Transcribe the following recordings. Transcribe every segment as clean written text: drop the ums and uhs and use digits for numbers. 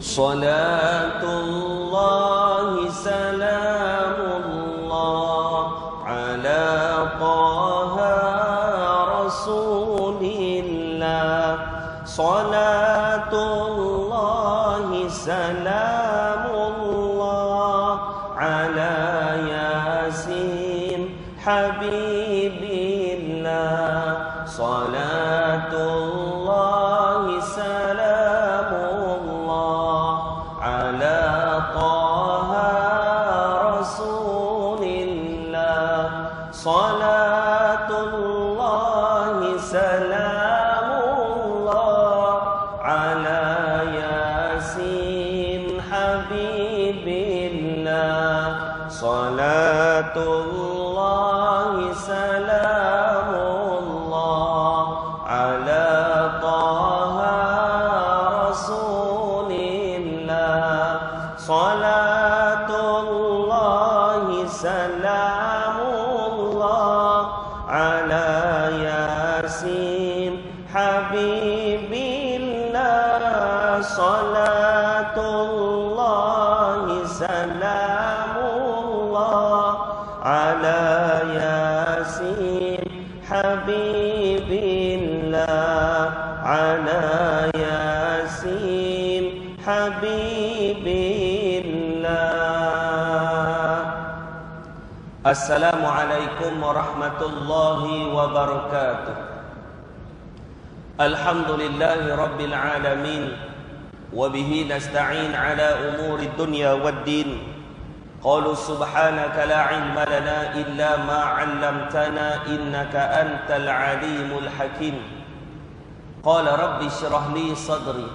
Salatullahi salamullah ala Taha Rasulillah. Salatullahi salamullah ala Yasin Habibillah. Salatullahi salamullah ala Taha Rasulillah. Salatullahi salamullah ala Yasin Habibillah. Salatullahi salamullah ala Taha Rasulillah. Salatullahi salamullah ala Yasin Habibillah. Salatullahi salamullah ala Yasin Habibillah. Ala Yasin Habibillah. Assalamualaikum warahmatullahi wabarakatuh. Alhamdulillahi rabbil alamin. Wabihi nasta'in ala umuri dunya waddin. Qalu subhanaka la ilma lana illa ma 'allamtana innaka antal alimul hakim. Qala rabbi shrah li sadri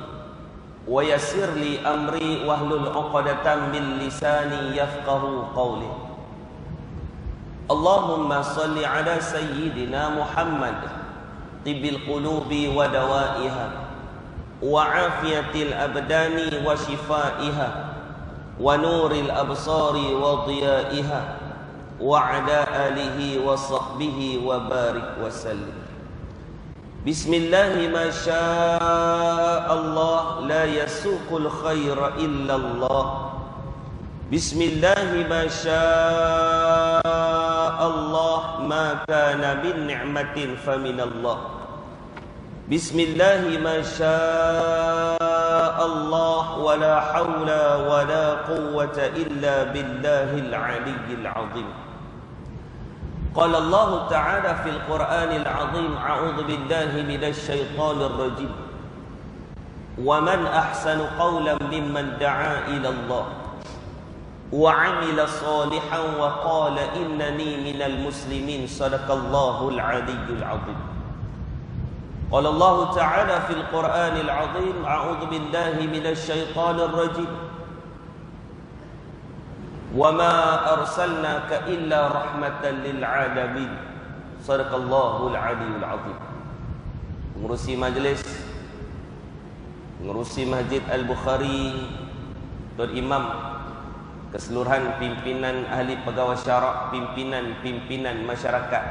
wa yassir li amri wahlul 'uqdatam min lisani yafqahu qawli. Allahumma salli ala sayyidina Muhammad tibbil qulubi wa dawaiha wa afiyatil abdani wa shifaiha wa nuril absari wa diyaiha wa ala alihi wa sahbihi wa barik wa sallim. Bismillahi ma sya'allah la yasuqul khaira illallah. Bismillahi ma sya'allah ma kana min ni'matin faminallah. Bismillahi ma sya'allah wa la hawla wa la quwwata illa billahil aliyyil azim. Qala Allah ta'ala fil Qur'anil azim, a'udzu billahi minasy syaithanir rajim. Wa man ahsanu qawlan mimman da'a ila Allah wa 'amila shalihan wa qala innani minal muslimin. Shadaqallahul aliyyul azim. Qala Allah ta'ala fil Qur'anil azim, a'udzu billahi minasy syaithanir rajim. Wa ma arsalnaka illa rahmatan lil alamin. Shadaqallahul aliyyul azim. Pengurusi majlis, pengurusi Masjid Al-Bukhari, Tuan Imam, keseluruhan pimpinan ahli pegawai syarak, pimpinan masyarakat,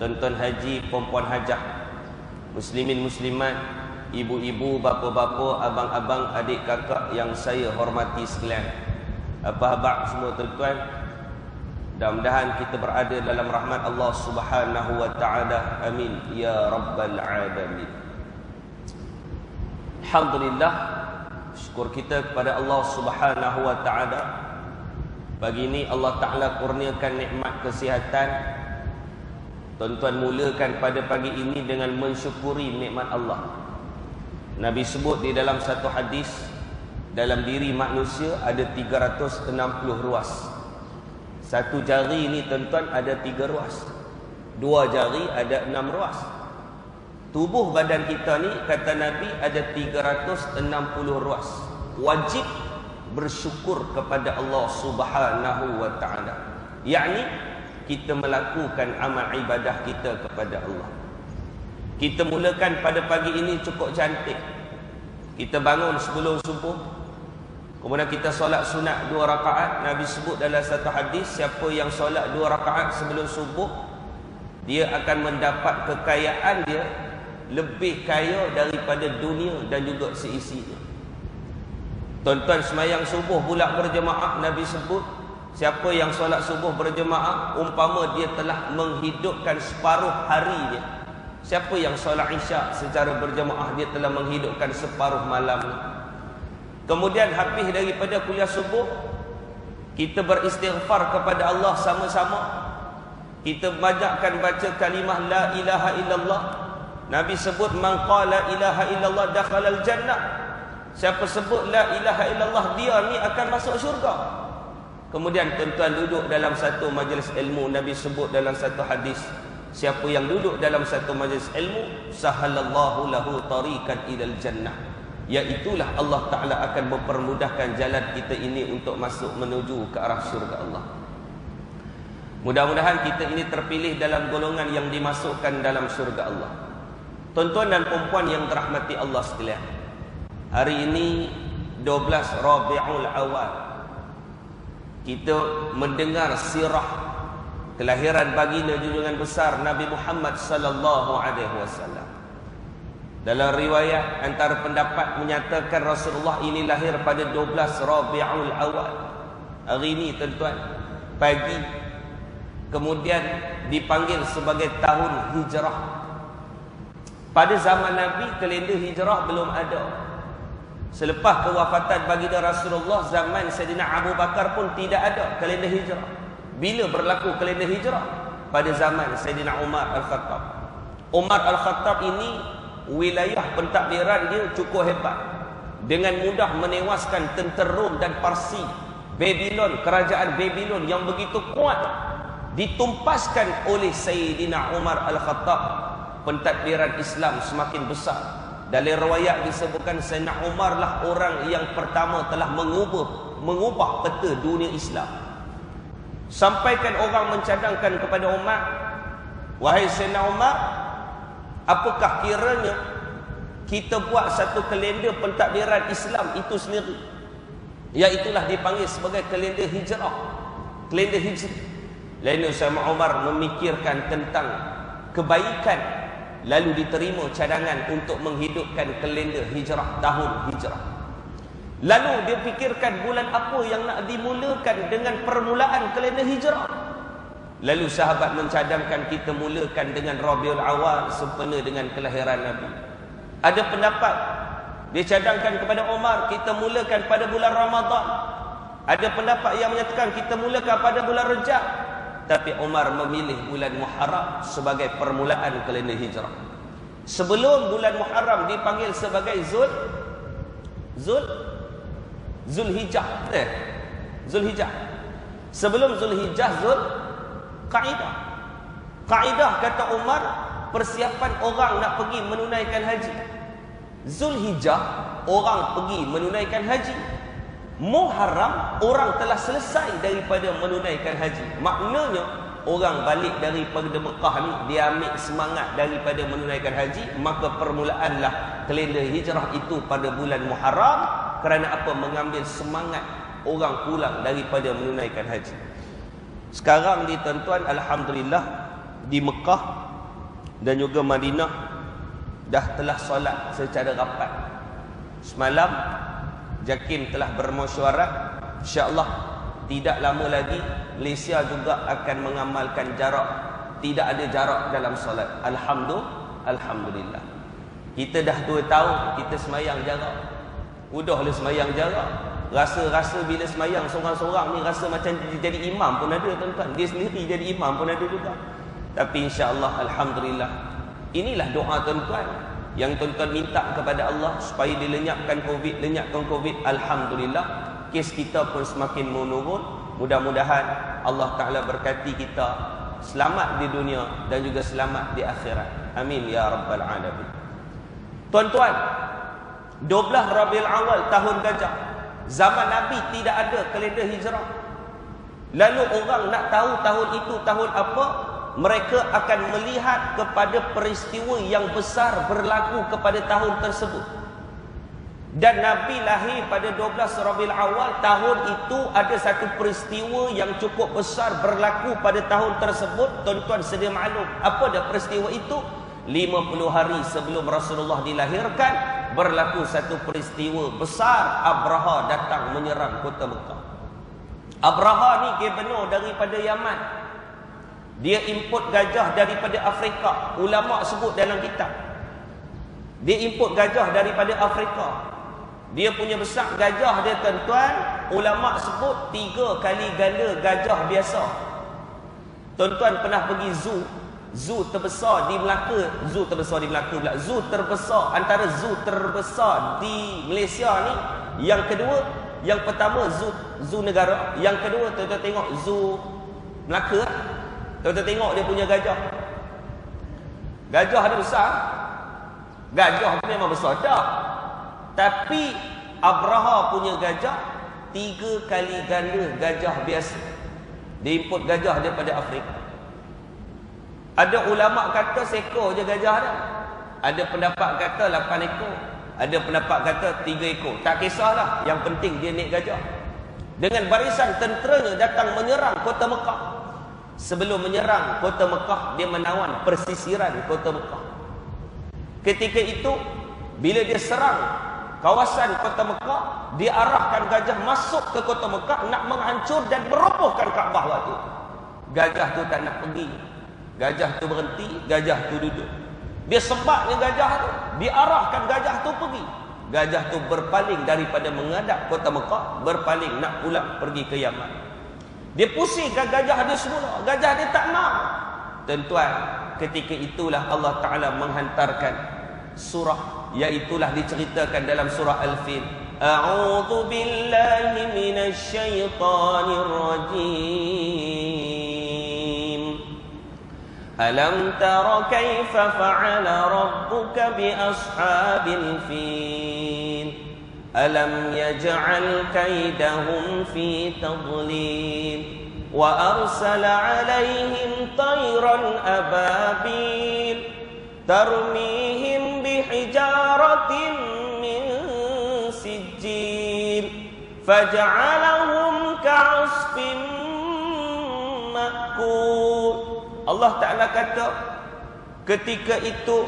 tuan-tuan haji, puan-puan hajah, muslimin muslimat, ibu-ibu, bapa-bapa, abang-abang, adik kakak yang saya hormati sekalian, abah-abang semua tuan-tuan, mudah-mudahan kita berada dalam rahmat Allah Subhanahu wa taala. Amin ya rabbal alamin. Alhamdulillah, syukur kita kepada Allah Subhanahu wa taala. Pagi ini Allah Taala kurniakan nikmat kesihatan. Tuan-tuan mulakan pada pagi ini dengan mensyukuri nikmat Allah. Nabi sebut di dalam satu hadis, dalam diri manusia ada 360 ruas. Satu jari ini tuan-tuan ada 3 ruas. 2 jari ada 6 ruas. Tubuh badan kita ni kata Nabi ada 360 ruas. Wajib bersyukur kepada Allah Subhanahu wa taala. Yakni kita melakukan amal ibadah kita kepada Allah. Kita mulakan pada pagi ini cukup cantik. Kita bangun sebelum subuh, kemudian kita solat sunat 2 rakaat. Nabi sebut dalam satu hadis, siapa yang solat 2 rakaat sebelum subuh, dia akan mendapat kekayaan dia lebih kaya daripada dunia dan juga seisinya. Tuan-tuan semayang subuh pula berjemaah, Nabi sebut siapa yang solat subuh berjemaah umpama dia telah menghidupkan separuh hari dia. Siapa yang solat isyak secara berjemaah dia telah menghidupkan separuh malam. Kemudian habis daripada kuliah subuh, kita beristighfar kepada Allah sama-sama. Kita banyakkan baca kalimah la ilaha illallah. Nabi sebut man qala ilaha illallah dakhalal jannah. Siapa sebut la ilaha illallah, dia ni akan masuk syurga. Kemudian tuan-tuan duduk dalam satu majlis ilmu, Nabi sebut dalam satu hadis, siapa yang duduk dalam satu majlis ilmu, sahalallahu lahu tariqan ilal jannah. Iaitulah Allah Ta'ala akan mempermudahkan jalan kita ini untuk masuk menuju ke arah syurga Allah. Mudah-mudahan kita ini terpilih dalam golongan yang dimasukkan dalam syurga Allah. Tuan-tuan dan puan yang dirahmati Allah sekalian, hari ini 12 Rabiul Awal, kita mendengar sirah kelahiran baginda junjungan besar Nabi Muhammad sallallahu alaihi wasallam. Dalam riwayat antara pendapat menyatakan Rasulullah ini lahir pada 12 Rabiul Awal. Hari ini tuan-tuan, pagi, kemudian dipanggil sebagai tahun hijrah. Pada zaman Nabi, kalender hijrah belum ada. Selepas kewafatan baginda Rasulullah, zaman Sayyidina Abu Bakar pun tidak ada kalender hijrah. Bila berlaku kalender hijrah? Pada zaman Sayyidina Umar Al-Khattab. Umar Al-Khattab ini wilayah pentadbiran dia cukup hebat. Dengan mudah menewaskan tentera Rom dan Parsi. Babylon, kerajaan Babylon yang begitu kuat ditumpaskan oleh Sayyidina Umar Al-Khattab. Pentadbiran Islam semakin besar. Dalam riwayat disebutkan Sayyidina Umar lah orang yang pertama telah mengubah peta dunia Islam. Sampaikan orang mencadangkan kepada Umar, wahai Sayyidina Umar, apakah kiranya kita buat satu kalender pentadbiran Islam itu sendiri, iaitulah dipanggil sebagai kalender hijrah, kalender hijri. Lalu Sayyidina Umar memikirkan tentang kebaikan, lalu diterima cadangan untuk menghidupkan kalender hijrah, tahun hijrah. Lalu dia fikirkan bulan apa yang nak dimulakan dengan permulaan kalender hijrah. Lalu sahabat mencadangkan kita mulakan dengan Rabiul Awal sempena dengan kelahiran Nabi. Ada pendapat dia cadangkan kepada Umar kita mulakan pada bulan Ramadan. Ada pendapat yang menyatakan kita mulakan pada bulan Rejab. Tapi Umar memilih bulan Muharram sebagai permulaan kalender hijrah. Sebelum bulan Muharram dipanggil sebagai Zulhijjah. Zulhijjah. Sebelum Zulhijjah, Zulqaidah. Kaidah kata Umar, persiapan orang nak pergi menunaikan haji. Zulhijjah, orang pergi menunaikan haji. Muharram, orang telah selesai daripada menunaikan haji. Maknanya orang balik daripada Mekah ni, dia ambil semangat daripada menunaikan haji, maka permulaanlah kalender hijrah itu pada bulan Muharram. Kerana apa? Mengambil semangat orang pulang daripada menunaikan haji. Sekarang ni tuan-tuan, alhamdulillah di Mekah dan juga Madinah dah telah solat secara rapat. Semalam JAKIM telah bermesyuarat, insya-Allah tidak lama lagi Malaysia juga akan mengamalkan jarak. Tidak ada jarak dalam solat. Alhamdulillah. Kita dah 2 tahun kita semayang jarak. Udahlah semayang jarak. Rasa-rasa bila semayang seorang-seorang ni rasa macam jadi imam pun ada tuan-tuan. Dia sendiri jadi imam pun ada juga. Tapi insya-Allah alhamdulillah. Inilah doa tuan-tuan yang tuan-tuan minta kepada Allah supaya dilenyapkan Covid. Alhamdulillah, kes kita pun semakin menurun. Mudah-mudahan Allah Ta'ala berkati kita selamat di dunia dan juga selamat di akhirat. Amin ya rabbal alamin. Tuan-tuan, 12 Rabiul Awal tahun gajah. Zaman Nabi tidak ada kalender hijrah. Lalu orang nak tahu tahun itu tahun apa, mereka akan melihat kepada peristiwa yang besar berlaku kepada tahun tersebut. Dan Nabi lahir pada 12 Rabiul Awal. Tahun itu ada satu peristiwa yang cukup besar berlaku pada tahun tersebut. Tuan-tuan sedia maklum apa dah peristiwa itu? 50 hari sebelum Rasulullah dilahirkan, berlaku satu peristiwa besar. Abraha datang menyerang kota Mekah. Abraha ni gubernur daripada Yaman. Dia import gajah daripada Afrika. Ulama sebut dalam kitab, dia import gajah daripada Afrika. Dia punya besar gajah dia, tuan-tuan, ulama sebut 3 kali ganda gajah biasa. Tuan-tuan pernah pergi zoo terbesar di Melaka, zoo terbesar antara zoo terbesar di Malaysia ni. Yang kedua, yang pertama zoo negara, yang kedua tuan-tuan tengok zoo Melaka. Tuan-tuan tengok dia punya gajah. Gajah dia besar. Gajah tu memang besar dah. Tapi Abraha punya gajah 3 kali ganda gajah biasa. Dia import gajah daripada Afrika. Ada ulama kata seekor je gajah dia. Ada pendapat kata 8 ekor. Ada pendapat kata 3 ekor. Tak kisahlah, yang penting dia naik gajah. Dengan barisan tenteranya datang menyerang kota Mekah. Sebelum menyerang kota Mekah, dia menawan persisiran kota Mekah. Ketika itu, bila dia serang kawasan kota Mekah, dia arahkan gajah masuk ke kota Mekah nak menghancur dan merobohkan Kaabah waktu. Gajah tu tak nak pergi. Gajah tu berhenti, gajah tu duduk. Dia sebabnya gajah tu, dia arahkan gajah tu pergi. Gajah tu berpaling daripada menghadap kota Mekah, berpaling nak pulang pergi ke Yaman. Dia pusingkan gajah dia semula. Gajah dia tak mau. Tuan-tuan, ketika itulah Allah Ta'ala menghantarkan surah, iaitulah diceritakan dalam surah Al-Fil. A'udzu billahi minasy syaithanir rajim. Alam tara kaifa fa'ala rabbuka bi ashabil fil. Alam yaj'al kaidahum fi tadlil. Wa arsala 'alaihim tayran ababil tarmihim bihijaratin min sijil faj'alahum ka'asfin ma'kul. Allah Ta'ala kata, ketika itu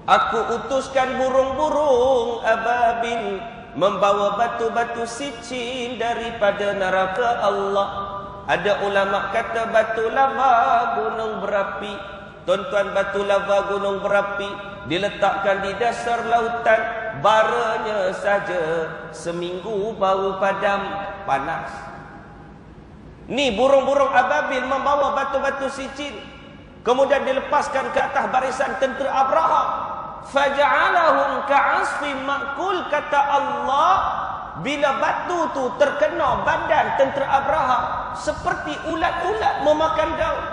aku utuskan burung-burung ababil membawa batu-batu sijil daripada neraka Allah. Ada ulama kata batu lava gunung berapi. Tuan-tuan, batu lava gunung berapi diletakkan di dasar lautan, baranya saja seminggu bau padam panas. Ni burung-burung ababil membawa batu-batu sijil, kemudian dilepaskan ke atas barisan tentera Abraha. Faja'alahum ka'asfin ma'kul. Kata Allah, bila batu tu terkena badan tentera Abraha, seperti ulat-ulat memakan daun.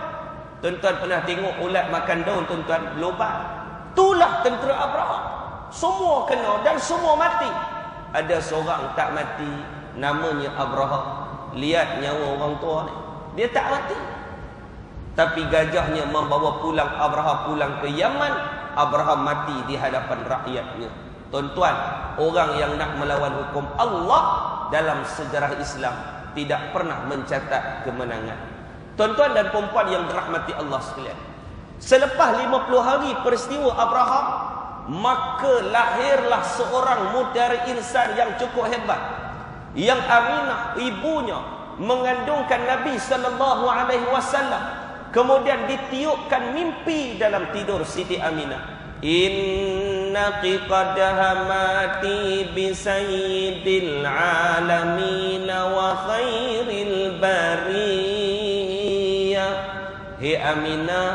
Tuan-tuan pernah tengok ulat makan daun, tuan-tuan? Lubang. Itulah tentera Abraha. Semua kena dan semua mati. Ada seorang tak mati, namanya Abraha. Lihat nyawa orang tua ni, dia tak mati. Tapi gajahnya membawa pulang Abraha pulang ke Yaman. Abraha mati di hadapan rakyatnya. Tuan-tuan, orang yang nak melawan hukum Allah dalam sejarah Islam tidak pernah mencatat kemenangan. Tuan-tuan dan puan-puan yang dirahmati Allah sekalian, selepas 50 hari peristiwa Abraha, maka lahirlah seorang mutiara insan yang cukup hebat, yang Aminah ibunya mengandungkan Nabi sallallahu alaihi wasallam. Kemudian ditiupkan mimpi dalam tidur Siti Aminah. Innaki qad hamati bi sayyidil alamin wa khairil bariyah. Hei Aminah,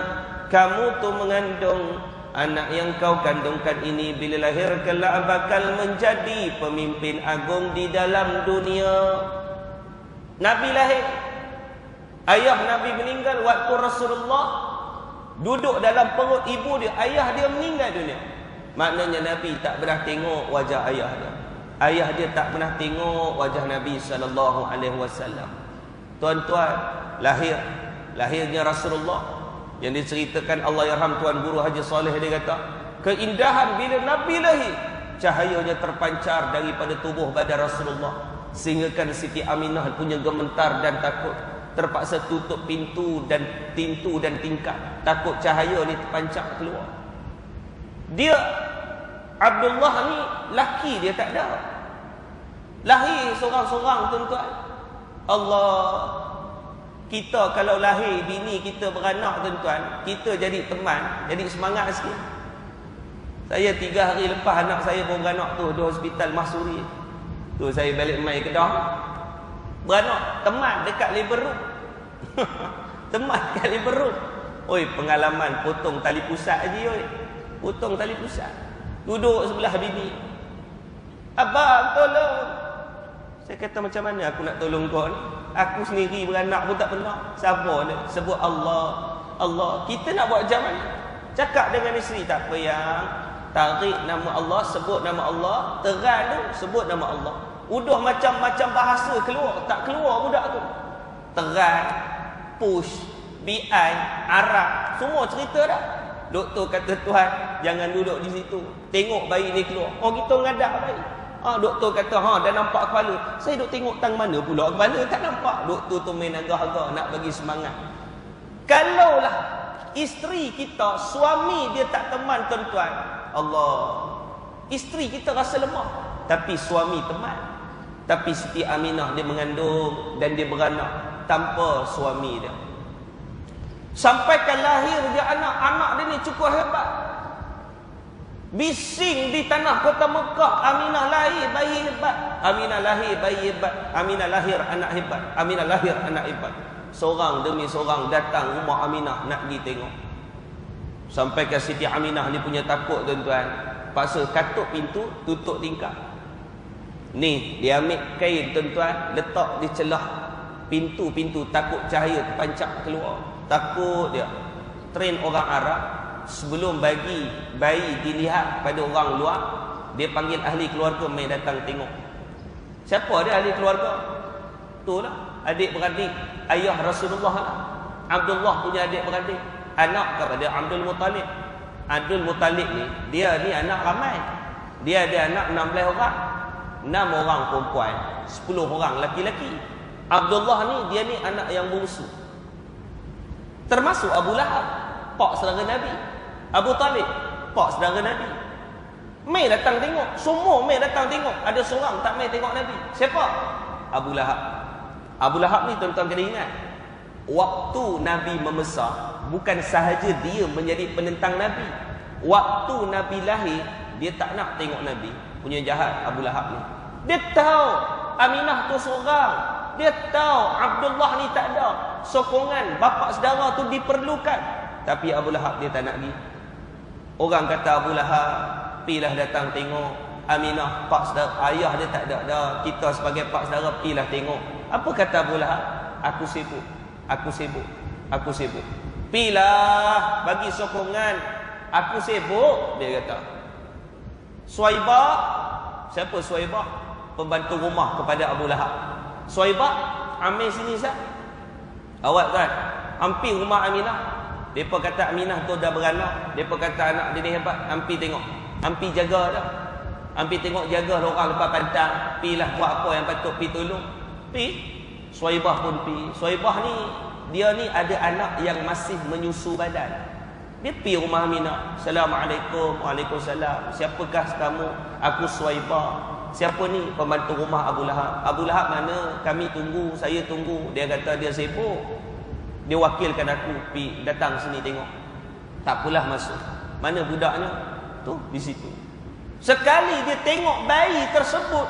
kamu tu mengandung anak yang kau kandungkan ini, bila lahir kelak bakal menjadi pemimpin agung di dalam dunia. Nabi lahir, ayah Nabi meninggal waktu Rasulullah duduk dalam perut ibu dia. Ayah dia meninggal dunia. Maknanya Nabi tak pernah tengok wajah ayah dia. Ayah dia tak pernah tengok wajah Nabi SAW. Tuan-tuan, lahirnya Rasulullah yang diceritakan Allahyarham Tuan Guru Haji Saleh, dia kata, keindahan bila Nabi lahir, cahayanya terpancar daripada tubuh badan Rasulullah, sehinggakan Siti Aminah punya gemetar dan takut, terpaksa tutup pintu dan tingkap, takut cahaya ni terpancar keluar. Dia Abdullah ni laki dia tak ada. Lahir seorang-seorang tuan-tuan. Allah, kita kalau lahir bini kita beranak tuan-tuan, kita jadi teman, jadi semangat sikit. Saya 3 hari lepas anak saya pun beranak tu di hospital Mahsuri. Tu saya balik mai Kedah. Beranak teman dekat labor room. Teman dekat labor room. Oi, pengalaman potong tali pusat je oi. Potong tali pusat. Duduk sebelah bini. Abang tolong. Saya kata macam mana aku nak tolong kau ni? Aku sendiri beranak pun tak pernah. Sabar ni. Sebut Allah. Allah. Kita nak buat macam mana? Cakap dengan isteri, tak payah. Tarik nama Allah, sebut nama Allah. Terang tu, sebut nama Allah. Udah macam-macam bahasa keluar. Tak keluar budak tu. Terang, push, BI, Arab. Semua cerita dah. Doktor kata, Tuhan, jangan duduk di situ. Tengok bayi ni keluar. Oh, kita ngadak bayi. Doktor kata, dah nampak kepala. Saya duk tengok tang mana pula kepala, tak nampak. Doktor tu main agak-agak nak bagi semangat. Kalaulah isteri kita, suami dia tak teman tuan-tuan, Allah, isteri kita rasa lemah, tapi suami teman. Tapi Siti Aminah dia mengandung dan dia beranak tanpa suami dia. Sampaikan lahir dia anak dia ni cukup hebat. Bising di tanah kota Mekah, Aminah lahir bayi hebat. Aminah lahir bayi hebat. Aminah lahir anak hebat. Aminah lahir anak hebat. Seorang demi seorang datang rumah Aminah nak pergi tengok. Sampai ke Siti Aminah ni punya takut tuan-tuan. Paksa katuk pintu, tutup tingkap. Ni dia ambil kain tuan-tuan, letak di celah pintu-pintu, takut cahaya terpancar keluar. Takut dia. Train orang Arab, sebelum bagi bayi dilihat pada orang luar, dia panggil ahli keluarga mai datang tengok. Siapa dia ahli keluarga? Itulah adik-beradik ayah Rasulullah lah. Abdullah punya adik-beradik, anak kepada Abdul Muttalib. Abdul Muttalib ni, dia ni anak ramai. Dia ada anak 16 orang. 6 orang perempuan, 10 orang laki-laki. Abdullah ni, dia ni anak yang bungsu. Termasuk Abu Lahab, pak saudara Nabi. Abu Talib, pak saudara Nabi. Mai datang tengok, semua mai datang tengok. Ada seorang tak mai tengok Nabi. Siapa? Abu Lahab. Abu Lahab ni tuan-tuan kena ingat, waktu Nabi membesar, bukan sahaja dia menjadi penentang Nabi. Waktu Nabi lahir, dia tak nak tengok Nabi. Punya jahat Abu Lahab ni. Dia tahu Aminah tu seorang. Dia tahu Abdullah ni tak ada. Sokongan bapa saudara tu diperlukan. Tapi Abu Lahab dia tak nak pergi. Orang kata Abu Lahab, pilah datang tengok Aminah, pak saudara, ayah dia tak ada dah. Kita sebagai pak saudara pilah tengok. Apa kata Abu Lahab? Aku sibuk. Aku sibuk. Aku sibuk. Pilah bagi sokongan. Aku sibuk, dia kata. Suaibah, siapa Suaibah? Pembantu rumah kepada Abu Lahab. Suaibah, ambil sini sah. Awak kan, hampir rumah Aminah. Depa kata Aminah tu dah beranak. Depa kata anak dia ni hebat. Hampir tengok, hampir jaga dah. Hampir tengok jaga orang lepas pantang. Pilah buat apa yang patut pi tolong. Pi. Suaibah pun pi. Suaibah ni, dia ni ada anak yang masih menyusu badan. Dia pergi rumah Aminah. Assalamualaikum. Waalaikumsalam. Siapakah kamu? Aku Suaibah. Siapa ni? Pembantu rumah Abu Lahab. Abu Lahab mana? Kami tunggu. Saya tunggu. Dia kata dia sibuk. Dia wakilkan aku pergi datang sini tengok. Tak apalah masuk. Mana budaknya? Tu di situ. Sekali dia tengok bayi tersebut,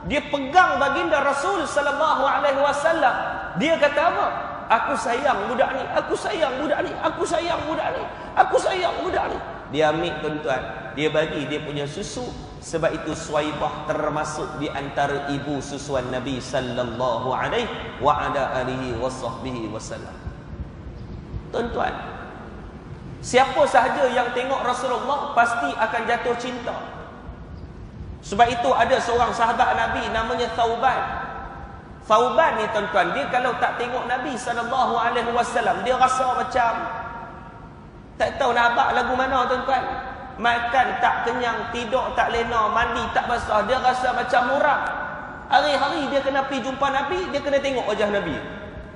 dia pegang baginda Rasul sallallahu alaihi wasallam. Dia kata apa? Aku sayang budak ni, aku sayang budak ni, aku sayang budak ni, aku sayang budak ni. Dia ambil tuan-tuan, dia bagi dia punya susu. Sebab itu Suaibah termasuk di antara ibu susuan Nabi sallallahu alaihi wa ala alihi wasahbihi wasallam. Tuan-tuan, siapa sahaja yang tengok Rasulullah pasti akan jatuh cinta. Sebab itu ada seorang sahabat Nabi namanya Thauban. Thauban ni tuan-tuan, dia kalau tak tengok Nabi SAW, dia rasa macam tak tahu nak abak lagu mana tuan-tuan. Makan tak kenyang, tidur tak lena, mandi tak basah, dia rasa macam murah. Hari-hari dia kena pergi jumpa Nabi, dia kena tengok wajah Nabi.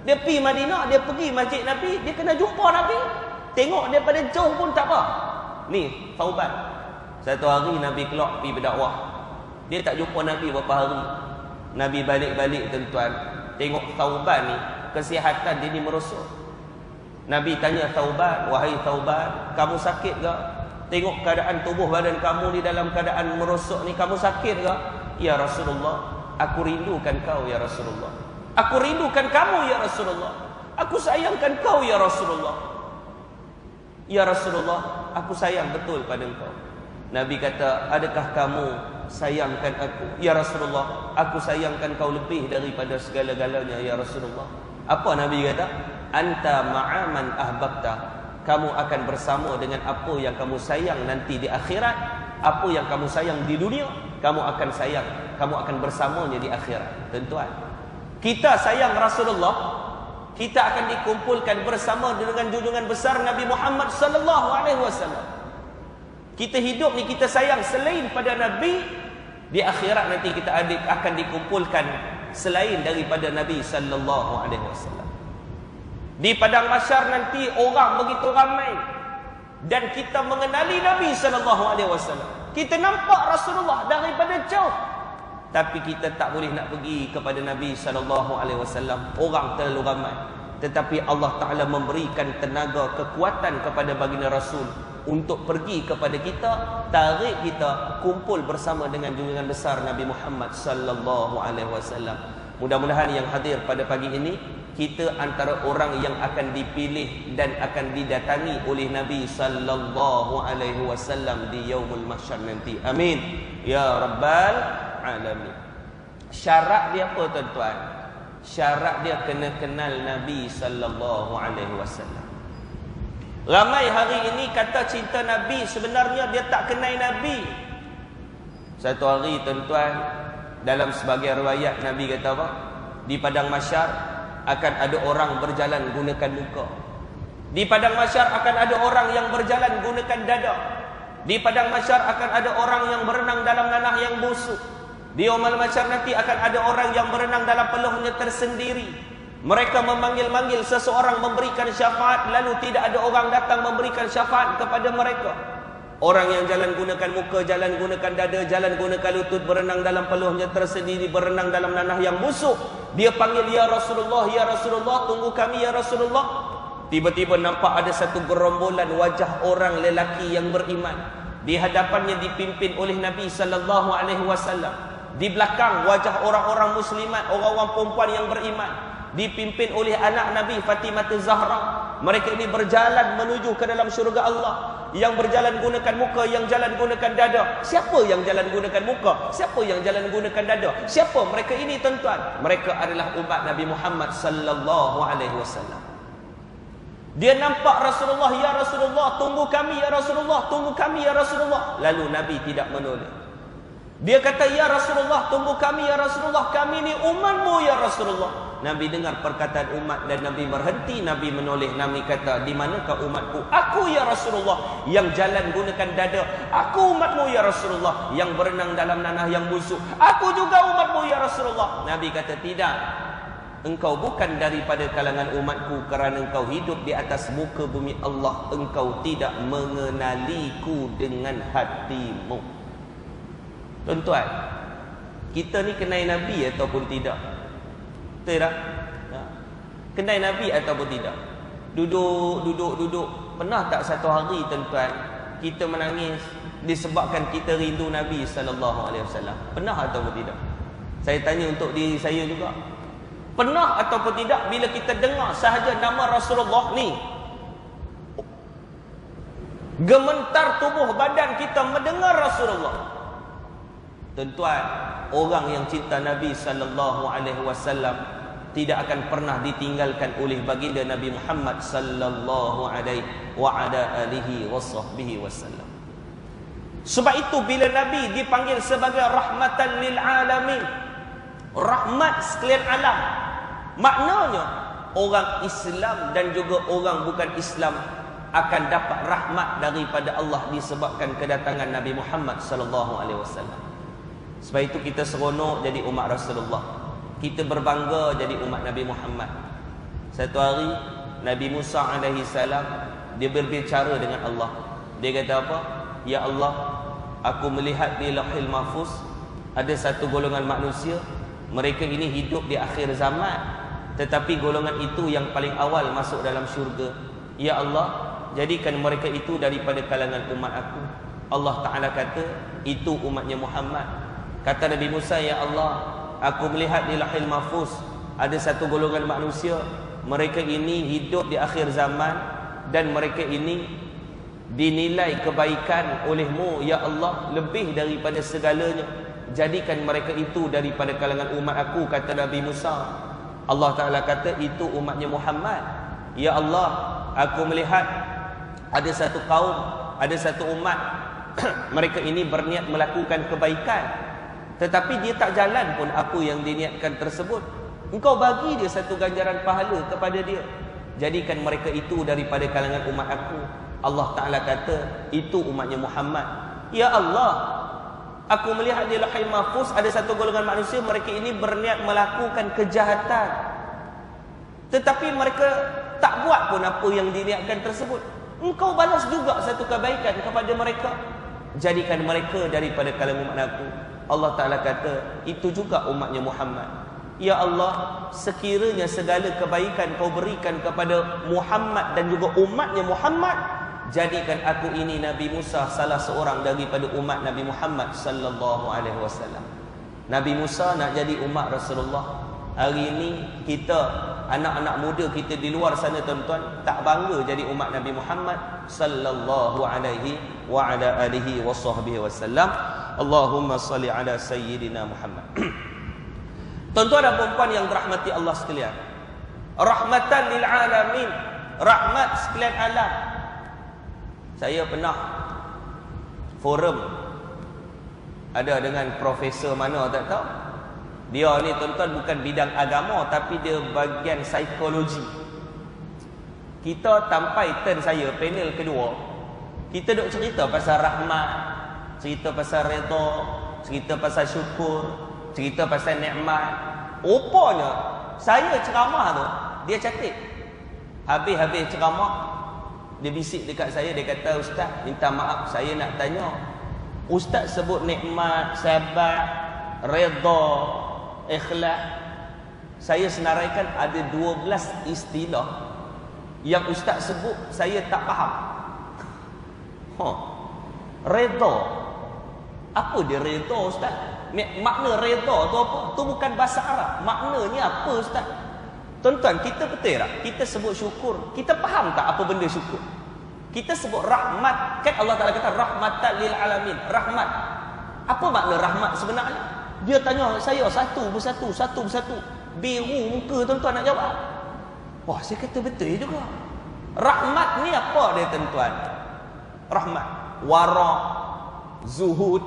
Dia pergi Madinah, dia pergi masjid Nabi, dia kena jumpa Nabi. Tengok daripada jauh pun tak apa. Ni Thauban. Satu hari Nabi keluar pergi berdakwah. Dia tak jumpa Nabi berapa hari. Nabi balik-balik tuan-tuan, tengok Thauban ni, kesihatan dia ni merosot. Nabi tanya Thauban, wahai Thauban, kamu sakit ke? Tengok keadaan tubuh badan kamu ni dalam keadaan merosot ni, kamu sakit ke? Ya Rasulullah, aku rindukan kau ya Rasulullah. Aku rindukan kamu ya Rasulullah. Aku sayangkan kau ya Rasulullah. Ya Rasulullah, aku sayang betul pada engkau. Nabi kata, adakah kamu sayangkan aku? Ya Rasulullah, aku sayangkan kau lebih daripada segala-galanya ya Rasulullah. Apa Nabi kata? Anta ma'aman ahbabta. Kamu akan bersama dengan apa yang kamu sayang nanti di akhirat. Apa yang kamu sayang di dunia, kamu akan sayang, kamu akan bersamanya di akhirat. Tuan-tuan, kita sayang Rasulullah, kita akan dikumpulkan bersama dengan junjungan besar Nabi Muhammad sallallahu alaihi wasallam. Kita hidup ni kita sayang selain pada Nabi, di akhirat nanti kita akan dikumpulkan selain daripada Nabi sallallahu alaihi wasallam. Di padang mahsyar nanti orang begitu ramai dan kita mengenali Nabi sallallahu alaihi wasallam. Kita nampak Rasulullah daripada jauh, tapi kita tak boleh nak pergi kepada Nabi sallallahu alaihi wasallam. Orang terlalu ramai. Tetapi Allah Taala memberikan tenaga, kekuatan kepada baginda Rasul untuk pergi kepada kita, tarik kita kumpul bersama dengan junjungan besar Nabi Muhammad sallallahu alaihi wasallam. Mudah-mudahan yang hadir pada pagi ini, kita antara orang yang akan dipilih dan akan didatangi oleh Nabi sallallahu alaihi wasallam di yaumul mahsyar nanti. Amin ya rabbal alamin. Syarat dia apa tuan-tuan? Syarat dia kena kenal Nabi sallallahu alaihi wasallam. Ramai hari ini kata cinta Nabi, sebenarnya dia tak kenal Nabi. Satu hari tuan-tuan, dalam sebagian riwayat Nabi kata apa? Di padang mahsyar akan ada orang berjalan gunakan muka. Di padang mahsyar akan ada orang yang berjalan gunakan dada. Di padang mahsyar akan ada orang yang berenang dalam nanah yang busuk. Di yaumul mahsyar nanti akan ada orang yang berenang dalam peluhnya tersendiri. Mereka memanggil-manggil seseorang memberikan syafaat, lalu tidak ada orang datang memberikan syafaat kepada mereka. Orang yang jalan gunakan muka, jalan gunakan dada, jalan gunakan lutut, berenang dalam peluhnya tersendiri, berenang dalam nanah yang busuk. Dia panggil, ya Rasulullah, ya Rasulullah, tunggu kami ya Rasulullah. Tiba-tiba nampak ada satu gerombolan wajah orang lelaki yang beriman. Di hadapannya dipimpin oleh Nabi sallallahu alaihi wasallam. Di belakang wajah orang-orang muslimat, orang-orang perempuan yang beriman, dipimpin oleh anak Nabi Fatimah Zahra. Mereka ini berjalan menuju ke dalam syurga Allah. Yang berjalan gunakan muka, yang jalan gunakan dada. Siapa yang jalan gunakan muka? Siapa yang jalan gunakan dada? Siapa mereka ini tuan-tuan? Mereka adalah umat Nabi Muhammad sallallahu alaihi wasallam. Dia nampak Rasulullah, ya Rasulullah, tunggu kami ya Rasulullah, tunggu kami ya Rasulullah. Lalu Nabi tidak menoleh. Dia kata, ya Rasulullah, tunggu kami ya Rasulullah, kami ni umatmu ya Rasulullah. Nabi dengar perkataan umat dan Nabi berhenti. Nabi menoleh. Nabi kata, di manakah umatku? Aku ya Rasulullah, yang jalan gunakan dada. Aku umatmu ya Rasulullah, yang berenang dalam nanah yang busuk. Aku juga umatmu ya Rasulullah. Nabi kata, tidak, engkau bukan daripada kalangan umatku kerana engkau hidup di atas muka bumi Allah. Engkau tidak mengenaliku dengan hatimu. Tuan-tuan, kita ni kenal Nabi ataupun tidak? Betul tak? Kenal Nabi ataupun tidak? Duduk. Pernah tak satu hari tuan-tuan kita menangis disebabkan kita rindu Nabi sallallahu alaihi wasallam? Pernah ataupun tidak? Saya tanya untuk diri saya juga. Pernah ataupun tidak bila kita dengar sahaja nama Rasulullah ni, gementar tubuh badan kita mendengar Rasulullah. Tuan-tuan, orang yang cinta Nabi sallallahu alaihi wasallam tidak akan pernah ditinggalkan oleh baginda Nabi Muhammad sallallahu alaihi wa ala alihi wasahbihi wasallam. Sebab itu bila Nabi dipanggil sebagai rahmatan lil alamin, rahmat sekalian alam, maknanya orang Islam dan juga orang bukan Islam akan dapat rahmat daripada Allah disebabkan kedatangan Nabi Muhammad sallallahu alaihi wasallam. Sebab itu kita seronok jadi umat Rasulullah. Kita berbangga jadi umat Nabi Muhammad. Satu hari Nabi Musa alaihi salam dia berbicara dengan Allah. Dia kata apa? Ya Allah, aku melihat di Lauhil Mahfuz ada satu golongan manusia, mereka ini hidup di akhir zaman, tetapi golongan itu yang paling awal masuk dalam syurga. Ya Allah, jadikan mereka itu daripada kalangan umat aku. Allah Ta'ala kata, itu umatnya Muhammad. Kata Nabi Musa, ya Allah, aku melihat di Lauhil Mahfuz ada satu golongan manusia, mereka ini hidup di akhir zaman dan mereka ini dinilai kebaikan olehmu ya Allah lebih daripada segalanya. Jadikan mereka itu daripada kalangan umat aku, kata Nabi Musa. Allah Ta'ala kata, itu umatnya Muhammad. Ya Allah, aku melihat ada satu kaum, ada satu umat mereka ini berniat melakukan kebaikan, tetapi dia tak jalan pun apa yang diniatkan tersebut. Engkau bagi dia satu ganjaran pahala kepada dia. Jadikan mereka itu daripada kalangan umat aku. Allah Ta'ala kata, itu umatnya Muhammad. Ya Allah, aku melihat di Lauhil Mahfuz ada satu golongan manusia, mereka ini berniat melakukan kejahatan, tetapi mereka tak buat pun apa yang diniatkan tersebut. Engkau balas juga satu kebaikan kepada mereka. Jadikan mereka daripada kalangan umat aku. Allah Ta'ala kata, itu juga umatnya Muhammad. Ya Allah, sekiranya segala kebaikan kau berikan kepada Muhammad dan juga umatnya Muhammad, jadikan aku ini Nabi Musa salah seorang daripada umat Nabi Muhammad sallallahu alaihi wasallam. Nabi Musa nak jadi umat Rasulullah. Hari ini kita, anak-anak muda kita di luar sana tuan-tuan, tak bangga jadi umat Nabi Muhammad sallallahu alaihi wa ala alihi wa sahbihi wasallam. Allahumma salli ala sayyidina Muhammad. Tuan-tuan dan puan yang dirahmati Allah sekalian, rahmatan lil alamin, rahmat sekalian alam. Saya pernah forum ada dengan profesor mana tak tahu. Dia ni tuan-tuan bukan bidang agama, tapi dia bahagian psikologi. Kita sampai turn saya, panel kedua, kita duk cerita pasal rahmat, cerita pasal redha, cerita pasal syukur, cerita pasal nikmat. Rupanya saya ceramah tu, dia catat. Habis ceramah, dia bisik dekat saya, dia kata, Ustaz, minta maaf, saya nak tanya, Ustaz sebut nikmat, sabar, redha, ikhlas. Saya senaraikan ada 12 istilah yang Ustaz sebut saya tak faham. Redha, apa dia redha, Ustaz? Makna redha tu apa? Tu bukan bahasa Arab. Maknanya apa, Ustaz? Tuan-tuan, kita betul tak? Kita sebut syukur, kita faham tak apa benda syukur? Kita sebut rahmat, kan Allah Ta'ala kata rahmatan lil alamin, rahmat. Apa makna rahmat sebenarnya? Dia tanya saya satu persatu. Biru muka tuan-tuan nak jawab. Wah, saya kata betul juga. Rahmat ni apa dia tuan-tuan? Rahmat, wara', zuhud.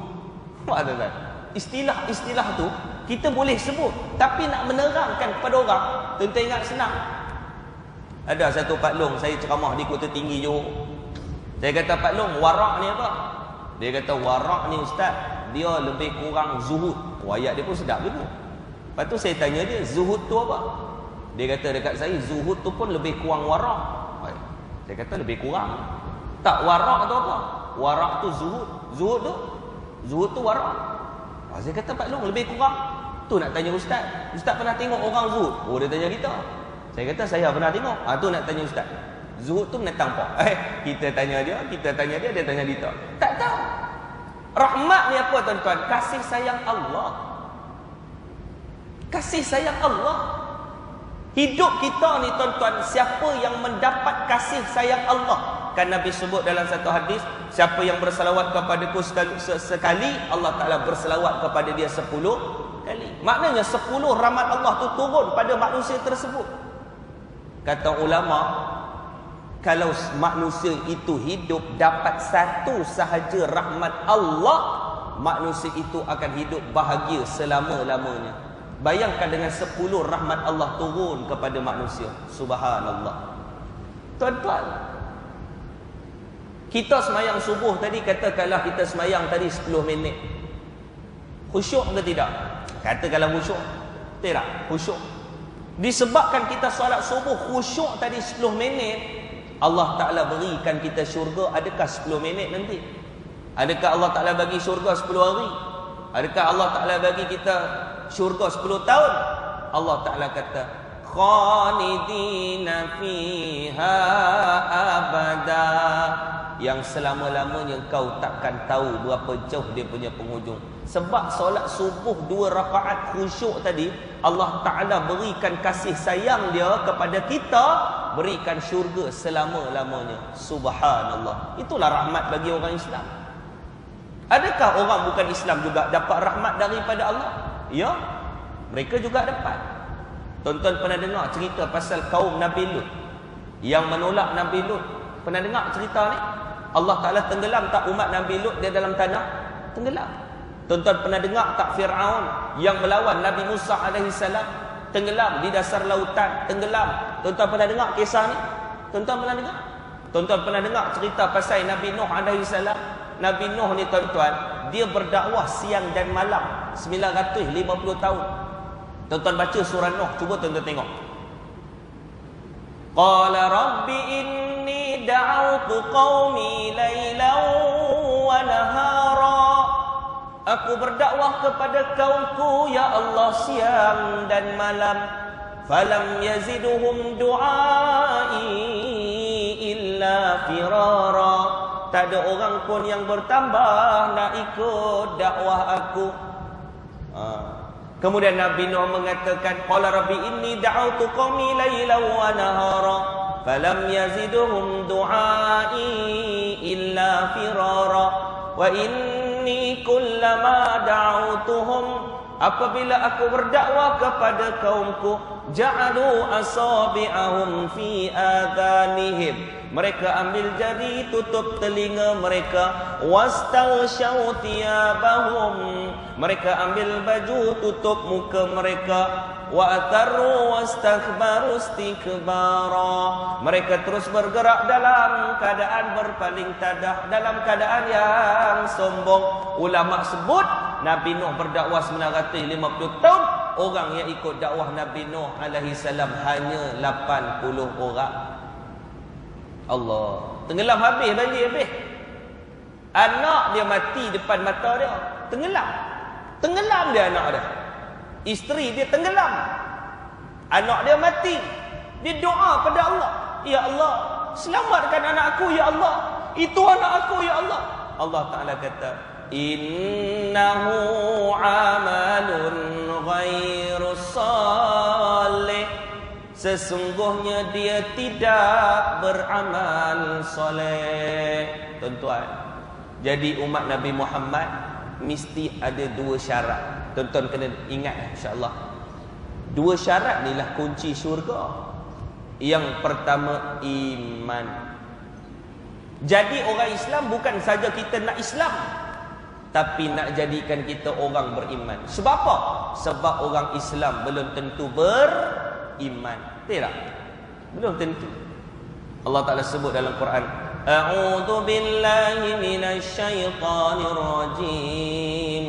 Apa tuan-tuan? Istilah-istilah tu kita boleh sebut, tapi nak menerangkan kepada orang, tuan-tuan ingat senang. Ada satu Pak Long, saya ceramah di Kota Tinggi Johor. Saya kata, Pak Long, wara' ni apa? Dia kata, wara' ni Ustaz, dia lebih kurang zuhud. Ayat dia pun sedap juga. Lepas tu saya tanya dia, zuhud tu apa? Dia kata dekat saya, zuhud tu pun lebih kurang wara'. Saya kata lebih kurang. Tak, wara' tu apa? Wara' tu zuhud. Zuhud tu wara'. Saya kata, Pak Long, lebih kurang. Tu nak tanya Ustaz. Ustaz pernah tengok orang zuhud? Oh, dia tanya kita. Saya kata, saya pernah tengok. Tu nak tanya Ustaz. Zuhud tu menentang apa? Kita tanya dia, dia tanya kita. Tak tahu. Rahmat ni apa tuan-tuan? Kasih sayang Allah. Kasih sayang Allah. Hidup kita ni tuan-tuan, siapa yang mendapat kasih sayang Allah? Kan Nabi sebut dalam satu hadis, siapa yang berselawat kepadaku sekali, Allah Ta'ala berselawat kepada dia 10 kali. Maknanya 10 rahmat Allah tu turun pada manusia tersebut. Kata ulama, kalau manusia itu hidup dapat satu sahaja rahmat Allah, manusia itu akan hidup bahagia selama-lamanya. Bayangkan dengan 10 rahmat Allah turun kepada manusia. Subhanallah. Tuan-tuan, kita semayang subuh tadi, katakanlah kita semayang tadi 10 minit. Khusyuk ke tidak? Katakanlah khusyuk. Tidak, khusyuk. Disebabkan kita solat subuh khusyuk tadi 10 minit, Allah Ta'ala berikan kita syurga. Adakah 10 minit nanti? Adakah Allah Ta'ala bagi syurga 10 hari? Adakah Allah Ta'ala bagi kita syurga 10 tahun? Allah Ta'ala kata, khalidina fiha abada, yang selama-lamanya kau takkan tahu berapa jauh dia punya penghujung. Sebab solat subuh 2 rakaat khusyuk tadi, Allah Ta'ala berikan kasih sayang dia kepada kita, berikan syurga selama-lamanya. Subhanallah. Itulah rahmat bagi orang Islam. Adakah orang bukan Islam juga dapat rahmat daripada Allah? Ya, mereka juga dapat. Tuan-tuan pernah dengar cerita pasal kaum Nabi Lut yang menolak Nabi Lut? Pernah dengar cerita ni? Allah Ta'ala tenggelam tak umat Nabi Lut dia dalam tanah? Tenggelam. Tuan-tuan pernah dengar tak Fir'aun yang melawan Nabi Musa AS? Tenggelam di dasar lautan, tenggelam. Tuan-tuan pernah dengar kisah ni? Tuan-tuan pernah dengar? Tuan-tuan pernah dengar cerita pasal Nabi Nuh AS? Nabi Nuh ni tuan-tuan, dia berdakwah siang dan malam 950 tahun. Tuan-tuan baca surah Nuh, cuba tuan-tuan tengok. Qala rabbi inni da'awtu qaumi laylan wa nahara. Aku berdakwah kepada kaumku ya Allah siang dan malam. Falam yaziduhum du'ai illa firara. Tak ada orang pun yang bertambah nak ikut dakwah aku. Kemudian Nabi Nuh mengatakan, qala rabbi inni da'awtu qaumi laylan wa nahara falam yaziduhum du'ai illa firara wa inni kullama da'awtuhum, apabila aku berdakwah kepada kaumku, ja'alu asabi'ahum fi adhanihim, mereka ambil jari tutup telinga mereka, wastaghshaw thiyabahum, mereka ambil baju tutup muka mereka, wa atarru wastakbaru istikbara, mereka terus bergerak dalam keadaan berpaling tadah, dalam keadaan yang sombong. Ulama sebut Nabi Nuh berdakwah 950 tahun, orang yang ikut dakwah Nabi Nuh alaihi salam hanya 80 orang. Allah, tenggelam habis banjir habis. Anak dia mati depan mata dia, tenggelam dia anak dia. Isteri dia tenggelam, anak dia mati. Dia doa pada Allah, ya Allah, selamatkan anak aku ya Allah, itu anak aku ya Allah. Allah Ta'ala kata, innahu amalun ghairu salih, sesungguhnya dia tidak beramal soleh. Tuan-tuan, jadi umat Nabi Muhammad mesti ada 2 syarat. Tuan-tuan kena ingat insya-Allah. 2 syarat inilah kunci syurga. Yang pertama, iman. Jadi orang Islam bukan saja kita nak Islam, tapi nak jadikan kita orang beriman. Sebab apa? Sebab orang Islam belum tentu beriman. Tidak, belum tentu. Allah Ta'ala sebut dalam Quran, a'udzu billahi minasy syaithanir rajim,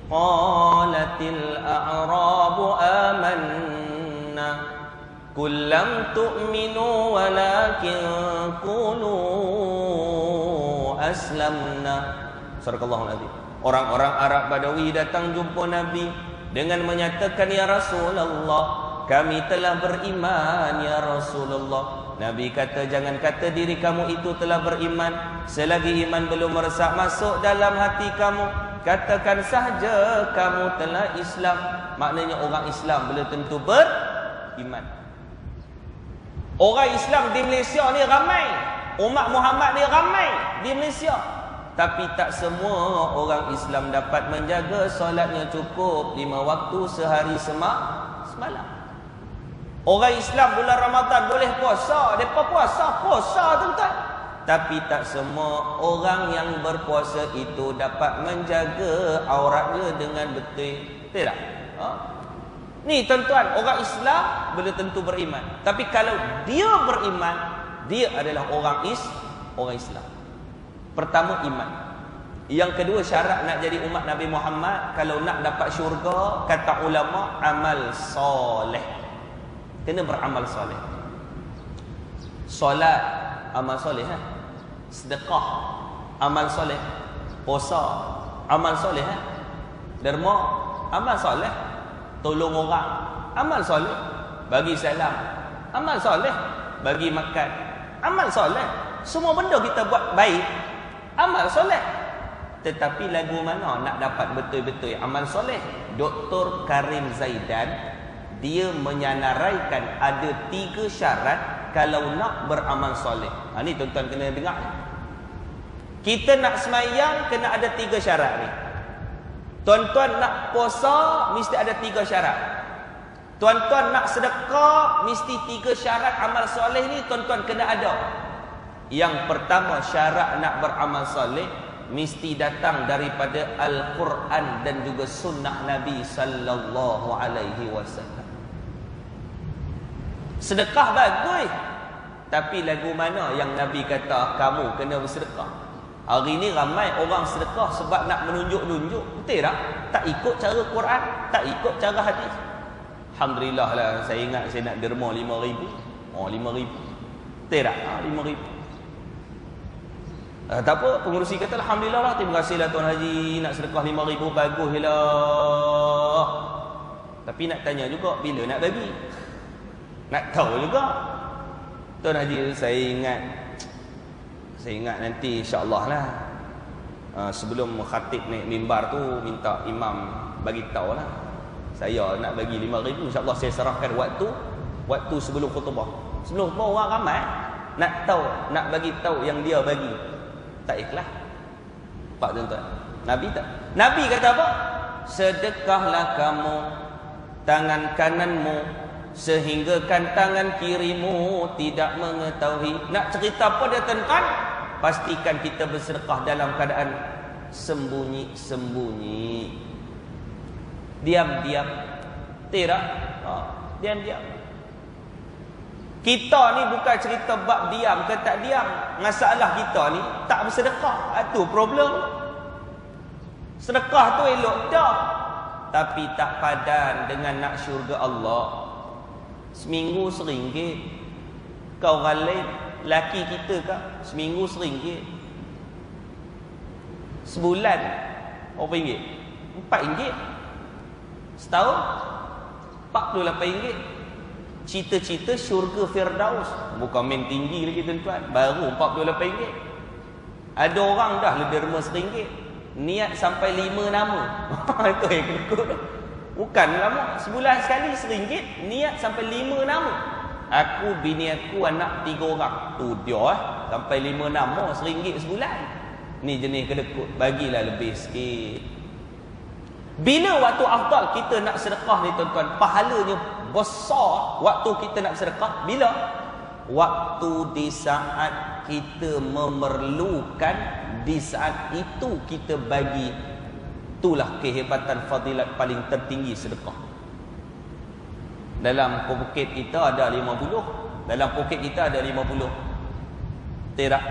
qalatil a'rabu amanna qul lam tu'minu walakin qulu aslamna. Sadaqallahul azim. Orang-orang Arab Badawi datang jumpa Nabi dengan menyatakan, ya Rasulullah, kami telah beriman ya Rasulullah. Nabi kata, jangan kata diri kamu itu telah beriman selagi iman belum meresap masuk dalam hati kamu. Katakan sahaja kamu telah Islam. Maknanya orang Islam belum tentu beriman. Orang Islam di Malaysia ni ramai, umat Muhammad ni ramai di Malaysia, tapi tak semua orang Islam dapat menjaga solatnya cukup 5 waktu sehari semalam. Orang Islam bulan Ramadan boleh puasa, mereka puasa tuan-tuan. Tapi tak semua orang yang berpuasa itu dapat menjaga auratnya dengan betul. Tidak? Ni tuan-tuan, orang Islam belum tentu beriman. Tapi kalau dia beriman, dia adalah orang Islam. Pertama, iman. Yang kedua, syarat nak jadi umat Nabi Muhammad, kalau nak dapat syurga, kata ulama, amal soleh. Kena beramal soleh. Solat, amal soleh. Sedekah, amal soleh. Puasa, amal soleh. Derma, amal soleh. Tolong orang, amal soleh. Bagi salam, amal soleh. Bagi makan, amal soleh. Semua benda kita buat baik, amal soleh. Tetapi lagu mana nak dapat betul-betul amal soleh? Dr. Karim Zaidan, dia menyanaraikan ada 3 syarat kalau nak beramal soleh. Ni tuan-tuan kena dengar. Kita nak semayang kena ada 3 syarat ni. Tuan-tuan nak puasa mesti ada 3 syarat. Tuan-tuan nak sedekah mesti 3 syarat amal soleh ni tuan-tuan kena ada. Yang pertama syarat nak beramal soleh mesti datang daripada Al-Quran dan juga sunnah Nabi sallallahu alaihi wasallam. Sedekah bagus, tapi lagu mana yang Nabi kata kamu kena bersedekah? Hari ni ramai orang sedekah sebab nak menunjuk-nunjuk. Betul tak? Tak ikut cara Quran, tak ikut cara hadis. Alhamdulillah lah, saya ingat saya nak derma 5,000. Oh, 5,000. Betul tak? 5,000. Tak apa, pengurusi kata alhamdulillah lah, terima kasih lah Tuan Haji, nak sedekah 5,000 bagus lah. Tapi nak tanya juga bila nak bagi, nak tahu juga. Tuan Haji, saya ingat nanti insya-Allah lah, sebelum khatib naik mimbar tu minta imam bagi tahu lah, saya nak bagi 5,000, insya-Allah saya serahkan waktu sebelum khutbah. Sebelum khutbah orang ramai nak tahu, nak bagi tahu yang dia bagi. Tak ikhlas. Pak tuan-tuan, Nabi tak? Nabi kata apa? Sedekahlah kamu tangan kananmu sehinggakan tangan kirimu tidak mengetahui. Nak cerita apa dia tuan-tuan? Pastikan kita bersedekah dalam keadaan sembunyi-sembunyi, diam-diam. Tidak? Diam-diam. Kita ni bukan cerita bab diam ke tak diam. Masalah kita ni tak bersedekah. Itu problem. Sedekah tu elok dah, tapi tak padan dengan nak syurga Allah. Seminggu RM1. Kau orang lain, laki kita kah? Seminggu RM1. Sebulan berapa ringgit? RM4. Setahun RM48. Cita-cita syurga Firdaus bukan main tinggi lagi tuan-tuan, baru RM48. Ada orang dah derma RM1, niat sampai 5 nama. Itu yang kekut. Bukan lama, sebulan sekali RM1, niat sampai 5 nama. Aku, bini aku, anak 3 orang. Tu dia sampai 5 nama RM1 sebulan. Ni jenis kedekut, bagilah lebih sikit. Bila waktu afdal kita nak sedekah ni tuan-tuan, pahalanya besar. Waktu kita nak sedekah bila? Waktu di saat kita memerlukan, di saat itu kita bagi. Itulah kehebatan fadilat paling tertinggi sedekah. Dalam poket kita ada 50. Dalam poket kita ada 50. Tidak?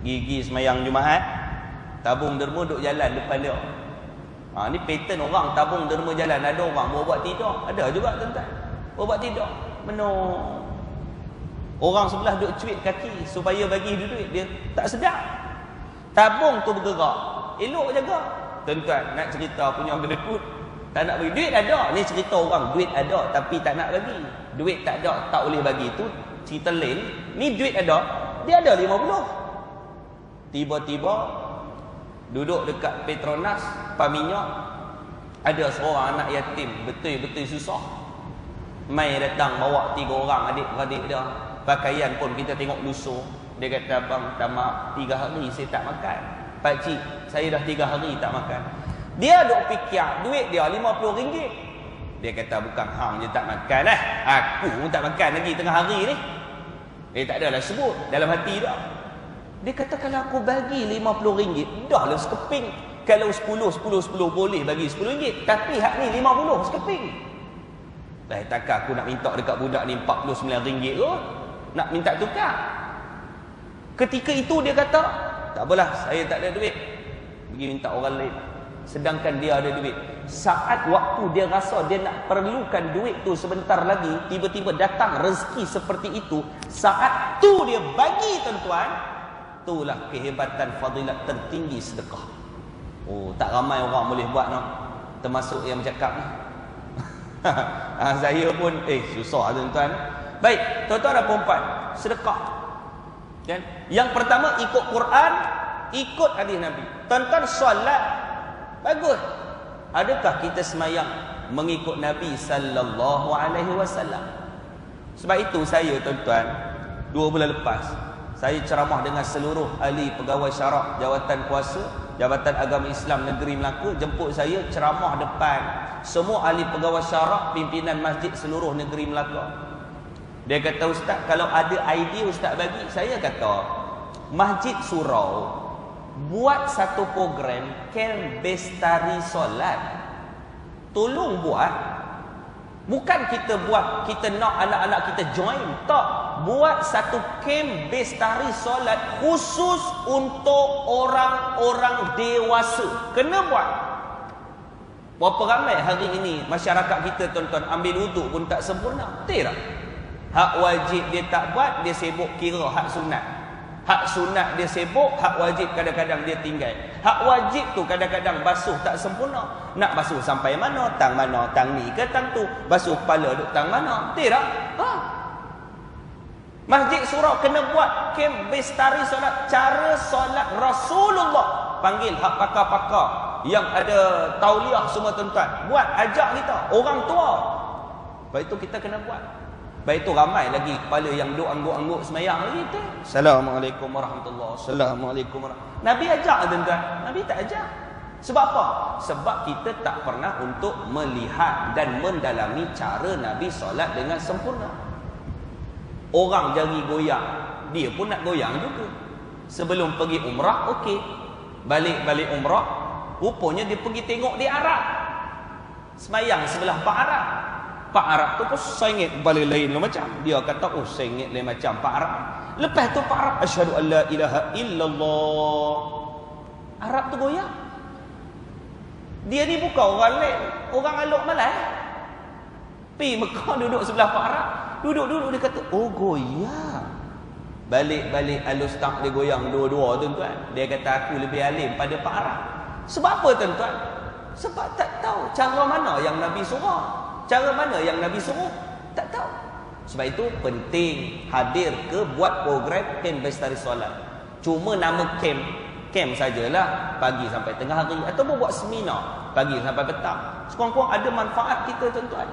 Gigi semayang Jumaat, tabung derma duduk jalan depan dia. Ni pattern orang tabung derma jalan. Ada orang buat tidur, ada juga tuan-tuan buat tidur menung. Orang sebelah duduk cuit kaki supaya bagi duit, dia tak sedar. Tabung tu bergerak, elok jaga. Tuan-tuan nak cerita punya kedekut, tak nak bagi duit ada. Ni cerita orang duit ada tapi tak nak bagi. Duit tak ada, tak boleh bagi, tu cerita lain. Ni duit ada, dia ada 50. Tiba-tiba duduk dekat Petronas Paminyak, ada seorang anak yatim betul-betul susah. Mai datang bawa 3 orang adik-beradik dia. Pakaian pun kita tengok lusuh. Dia kata, abang, tak mak, 3 hari saya tak makan. Pakcik, saya dah 3 hari tak makan. Dia duk fikir duit dia RM50. Dia kata, bukan hang je tak makan lah, aku pun tak makan lagi tengah hari ni. Dia tak adalah sebut dalam hati dia. Dia kata, kalau aku bagi RM50, dah lah sekeping. Kalau 10 boleh bagi RM10. Tapi hak ni 50 sekeping. Takkan aku nak minta dekat budak ni RM49 kot, nak minta tukar. Ketika itu dia kata, tak apalah, saya tak ada duit, pergi minta orang lain. Sedangkan dia ada duit. Saat waktu dia rasa dia nak perlukan duit tu sebentar lagi, tiba-tiba datang rezeki seperti itu. Saat tu dia bagi tuan-tuan, Itulah kehebatan fadilat tertinggi sedekah. Oh, tak ramai orang boleh buat no. Termasuk yang bercakap ni. Saya pun susah tuan-tuan. Baik, tuan-tuan dan puan-puan, sedekah. Kan? Yang pertama ikut Quran, ikut hadis Nabi. Tuan-tuan solat bagus. Adakah kita semayang mengikut Nabi sallallahu alaihi wasallam? Sebab itu saya tuan-tuan 2 bulan lepas saya ceramah dengan seluruh ahli pegawai syarak jawatan kuasa Jabatan Agama Islam Negeri Melaka, jemput saya ceramah depan semua ahli pegawai syarak pimpinan masjid seluruh negeri Melaka. Dia kata, ustaz, kalau ada idea ustaz bagi, saya kata Masjid Surau buat satu program Kem Bestari Solat. Tolong buat. Bukan kita buat, kita nak anak-anak kita join. Tak. Buat satu kem bestari solat khusus untuk orang-orang dewasa. Kena buat. Berapa ramai hari ini masyarakat kita tuan-tuan ambil wuduk pun tak sempurna. Betul tak? Hak wajib dia tak buat, dia sibuk kira hak sunat. Hak sunat dia sibuk, hak wajib kadang-kadang dia tinggal. Hak wajib tu kadang-kadang basuh tak sempurna. Nak basuh sampai mana? Tang mana? Tang ni ke tang tu? Basuh kepala duk tang mana? Betul tak? Masjid Surau kena buat kem bestari solat, cara solat Rasulullah. Panggil hak pakar-pakar yang ada tauliah semua tuan-tuan. Buat, ajak kita, orang tua. Baik itu kita kena buat. Baik itu ramai lagi kepala yang duk angguk-angguk semayang lagi tu. Assalamualaikum warahmatullahi wabarakatuh. Assalamualaikum warahmatullahi wabarakatuh. Nabi ajak tuan-tuan. Nabi tak ajak. Sebab apa? Sebab kita tak pernah untuk melihat dan mendalami cara Nabi solat dengan sempurna. Orang jari goyang, dia pun nak goyang juga. Sebelum pergi umrah, okey. Balik umrah, rupanya dia pergi tengok di Arab. Semayang sebelah Pak Arab. Pak Arab tu pun sengit balik lain macam. Dia kata, oh sengit lain macam Pak Arab. Lepas tu Pak Arab, asyhadu an la ilaha illallah. Arab tu goyang. Dia ni bukan orang lain, orang Alok Malai. Pergi Mekah duduk sebelah Pak Arab. Duduk-duduk dia kata, oh goyang. Balik alus tak dia goyang dua-dua tuan-tuan. Dia kata aku lebih alim pada Pak Arab. Sebab apa tuan-tuan? Sebab tak tahu cara mana yang Nabi suruh. Cara mana yang Nabi suruh? Tak tahu. Sebab itu penting hadir ke buat program kem bestari solat. Cuma nama kem sajalah pagi sampai tengah hari, ataupun buat seminar pagi sampai petang. Sekurang-kurang ada manfaat kita tuan-tuan.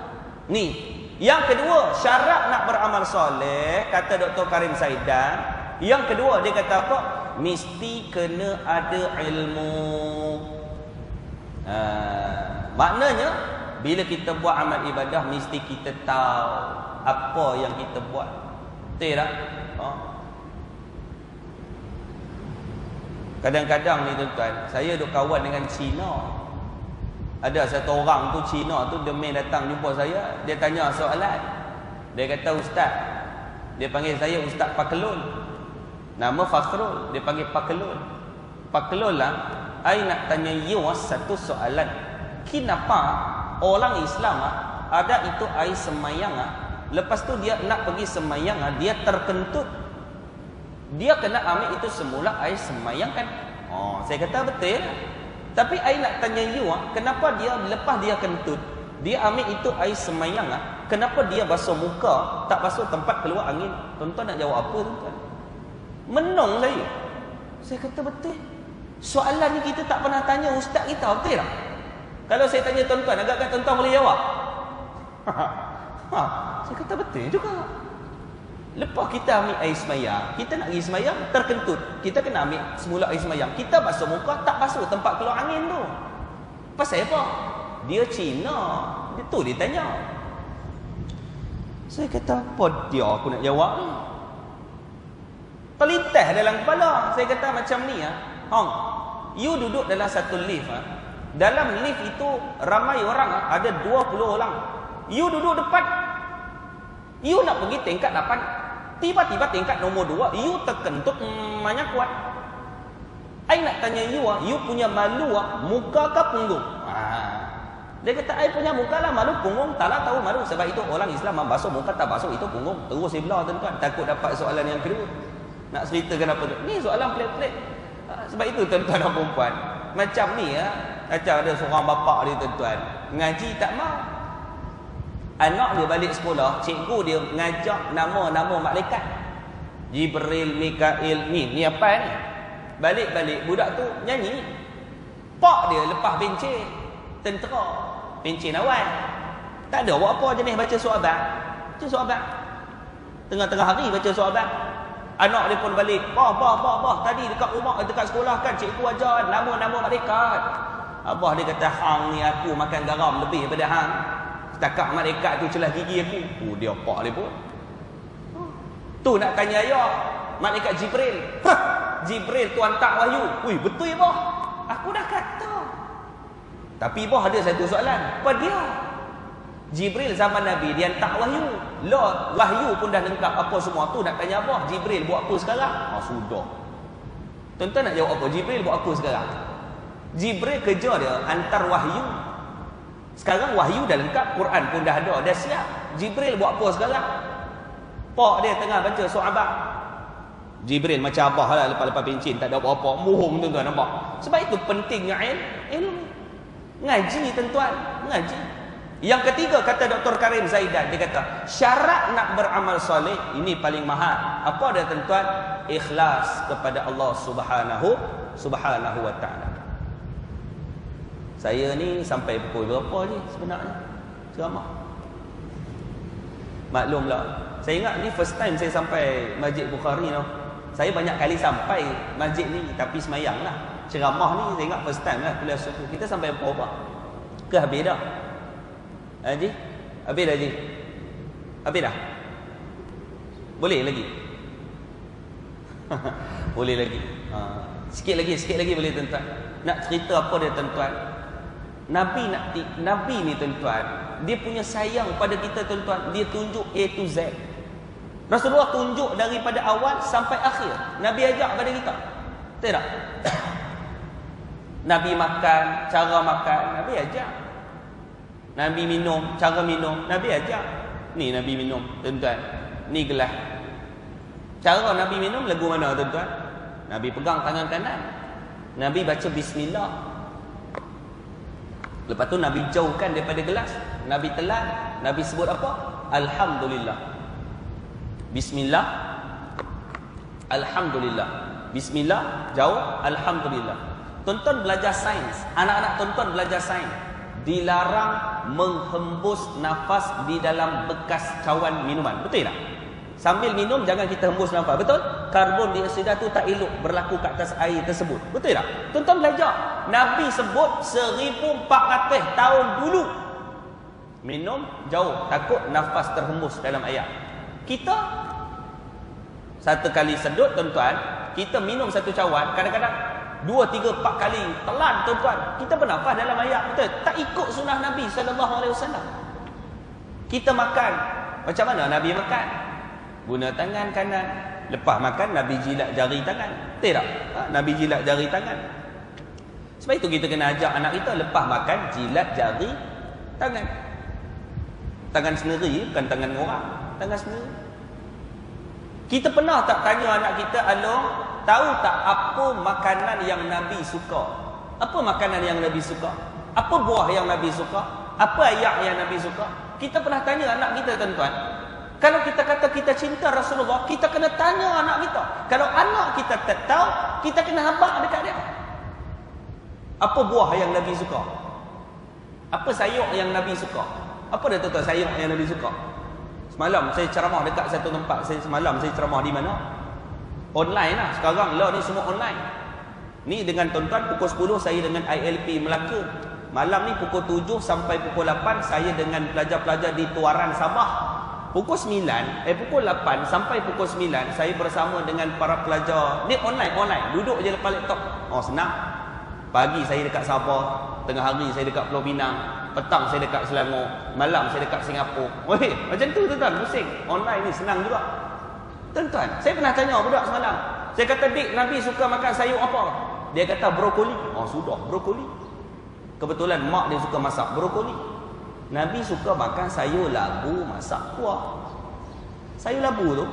Ni, yang kedua, syarat nak beramal soleh, kata Dr. Karim Saidan. Yang kedua dia kata apa? Mesti kena ada ilmu. Maknanya bila kita buat amal ibadah, mesti kita tahu apa yang kita buat. Betul tak? Kadang-kadang ni tuan-tuan, saya duk kawan dengan Cina. Ada satu orang tu Cina tu, dia main datang jumpa saya. Dia tanya soalan. Dia kata, ustaz, dia panggil saya Ustaz Pakelun. Nama Fakhrul, dia panggil Pakelun. Pakelun lah, I nak tanya you satu soalan. Kenapa orang Islam ada itu air semayang, lepas tu dia nak pergi semayang, dia terkentut, dia kena ambil itu semula air semayang kan? Oh, saya kata betul. Tapi I nak tanya you, kenapa dia lepas dia kentut, dia ambil itu air semayang, kenapa dia basuh muka, tak basuh tempat keluar angin? Tuan-tuan nak jawab apa tuan-tuan? Menong saya. Saya kata betul. Soalan ni kita tak pernah tanya ustaz kita, betul tak? Kalau saya tanya tuan-tuan, agak-agak tuan-tuan boleh jawab? Saya kata betul juga. Lepas kita ambil air semayang, kita nak pergi semayang, terkentut, kita kena ambil semula air semayang. Kita basuh muka, tak basuh tempat keluar angin tu. Pasal apa? Dia Cina. Dia tu dia tanya. Saya kata, apa dia aku nak jawab ni? Terlintas dalam kepala. Saya kata macam ni, Hong, you duduk dalam satu lift, dalam lift itu ramai orang, ada 20 orang. You duduk depan, you nak pergi tingkat 8. Tiba-tiba tingkat nombor 2, you terkentut banyak kuat. I nak tanya you punya malu muka ke punggung? Dia kata, I punya muka lah malu, punggung tak lah tahu malu. Sebab itu orang Islam basuh muka tak basuh itu punggung. Terus saya belah tuan-tuan, takut dapat soalan yang kedua. Nak ceritakan apa tu? Ni soalan pelik-pelik. Sebab itu tuan-tuan dan perempuan, macam ni ya, macam ada seorang bapa dia tuan-tuan, ngaji tak mau. Anak dia balik sekolah, cikgu dia ngajak nama-nama malaikat. Jibril, Mikail, ni apa ni? Balik-balik budak tu nyanyi. Pak dia lepas bencin tentera, bencin awal. Tak ada buat apa jenis baca surah Abad. Baca surah Abad. Tengah-tengah hari baca surah Abad. Anak dia pun balik. Bah. Tadi dekat rumah, dekat sekolah kan cikgu ajar nama-nama malaikat. Abah dia kata, hang ni aku makan garam lebih daripada hang. Setakat malaikat tu celah gigi aku. Dia pak dia pun. Tu nak tanya ayah. Malaikat Jibril. Jibril tu hantar wahyu. Ui, betul bah. Aku dah kata. Tapi bah ada satu soalan. Apa dia? Jibril zaman Nabi dia hantar wahyu. Lah, wahyu pun dah lengkap apa semua tu nak tanya apa? Jibril buat apa sekarang? Sudah. Tuan-tuan nak jawab apa? Jibril buat apa sekarang? Jibril kerja dia hantar wahyu. Sekarang wahyu dah lengkap, Quran pun dah ada, dah siap. Jibril buat apa sekarang? Pak dia tengah baca surah Abad. Jibril macam abah lah lepas-lepas pencin, tak ada apa-apa. Muhum tuan-tuan nampak. Sebab itu pentingnya ilmu. Ngaji tuan-tuan, ngaji. Yang ketiga kata Dr. Karim Zaidan, dia kata syarat nak beramal soleh ini paling mahal. Apa dia tuan-tuan? Ikhlas kepada Allah Subhanahu wa taala. Saya ni sampai pukul berapa ni sebenarnya ceramah? Maklumlah. Saya ingat ni first time saya sampai Masjid Bukhari tau. Saya banyak kali sampai masjid ni tapi semayang lah. Ceramah ni saya ingat first time lah kuliah suku. Kita sampai berapa? Ke habis dah? Haji? Habis dah Haji? Habis dah? Boleh lagi? Boleh lagi. Sikit lagi boleh tuan-tuan. Nak cerita apa dia tuan-tuan? Nabi ni tuan-tuan, dia punya sayang pada kita tuan-tuan, dia tunjuk A to Z. Rasulullah tunjuk daripada awal sampai akhir. Nabi ajak pada kita. Tidak? Nabi makan, cara makan, Nabi ajak. Nabi minum, cara minum, Nabi ajak. Ni Nabi minum, tuan-tuan. Ni gelas. Cara Nabi minum lagu mana tuan-tuan? Nabi pegang tangan kanan. Nabi baca bismillah. Lepas tu Nabi jauhkan daripada gelas. Nabi telan. Nabi sebut apa? Alhamdulillah. Bismillah. Alhamdulillah. Bismillah, jauh. Alhamdulillah. Tuan-tuan belajar sains. Anak-anak tuan-tuan belajar sains. Dilarang menghembus nafas di dalam bekas cawan minuman. Betul tak? Sambil minum jangan kita hembus nafas. Betul? Karbon dioksida tu tak elok berlaku kat atas air tersebut. Betul tak? Tuan-tuan belajar. Nabi sebut 1400 tahun dulu. Minum jauh, takut nafas terhembus dalam air. Kita satu kali sedut tuan-tuan, kita minum satu cawan, kadang-kadang 2, 3, 4 kali telan tuan-tuan. Kita bernafas dalam air. Betul? Tak ikut sunnah Nabi SAW. Kita makan. Macam mana Nabi makan? Guna tangan kanan. Lepas makan Nabi jilat jari tangan. Betul tak? Nabi jilat jari tangan. Sebab itu kita kena ajak anak kita lepas makan jilat jari tangan. Tangan sendiri, bukan tangan orang. Tangan sendiri. Kita pernah tak tanya anak kita, Along, tahu tak apa makanan yang Nabi suka? Apa makanan yang Nabi suka? Apa buah yang Nabi suka? Apa ayak yang Nabi suka? Kita pernah tanya anak kita tuan-tuan. Kalau kita kata kita cinta Rasulullah, kita kena tanya anak kita. Kalau anak kita tak tahu, kita kena habaq dekat dia. Apa buah yang Nabi suka? Apa sayur yang Nabi suka? Apa dia tuan-tuan sayur yang Nabi suka? Semalam saya ceramah dekat satu tempat. Semalam saya ceramah di mana? Online lah. Sekarang lah ni semua online. Ni dengan tuan-tuan pukul 10 saya dengan ILP Melaka. Malam ni pukul 7 sampai pukul 8 saya dengan pelajar-pelajar di Tuaran Sabah. Pukul 8 sampai pukul 9 saya bersama dengan para pelajar. Ni online. Duduk je lepas laptop. Senang. Pagi saya dekat Sabah, tengah hari saya dekat Pulau Pinang, petang saya dekat Selangor, malam saya dekat Singapura. Weh, macam tu tuan-tuan, pusing. Online ni senang juga. Tuan-tuan, saya pernah tanya budak semalam. Saya kata, "Dik, Nabi suka makan sayur apa?" Dia kata brokoli. Sudah, brokoli. Kebetulan mak dia suka masak brokoli. Nabi suka makan sayur labu masak kuah. Sayur labu tu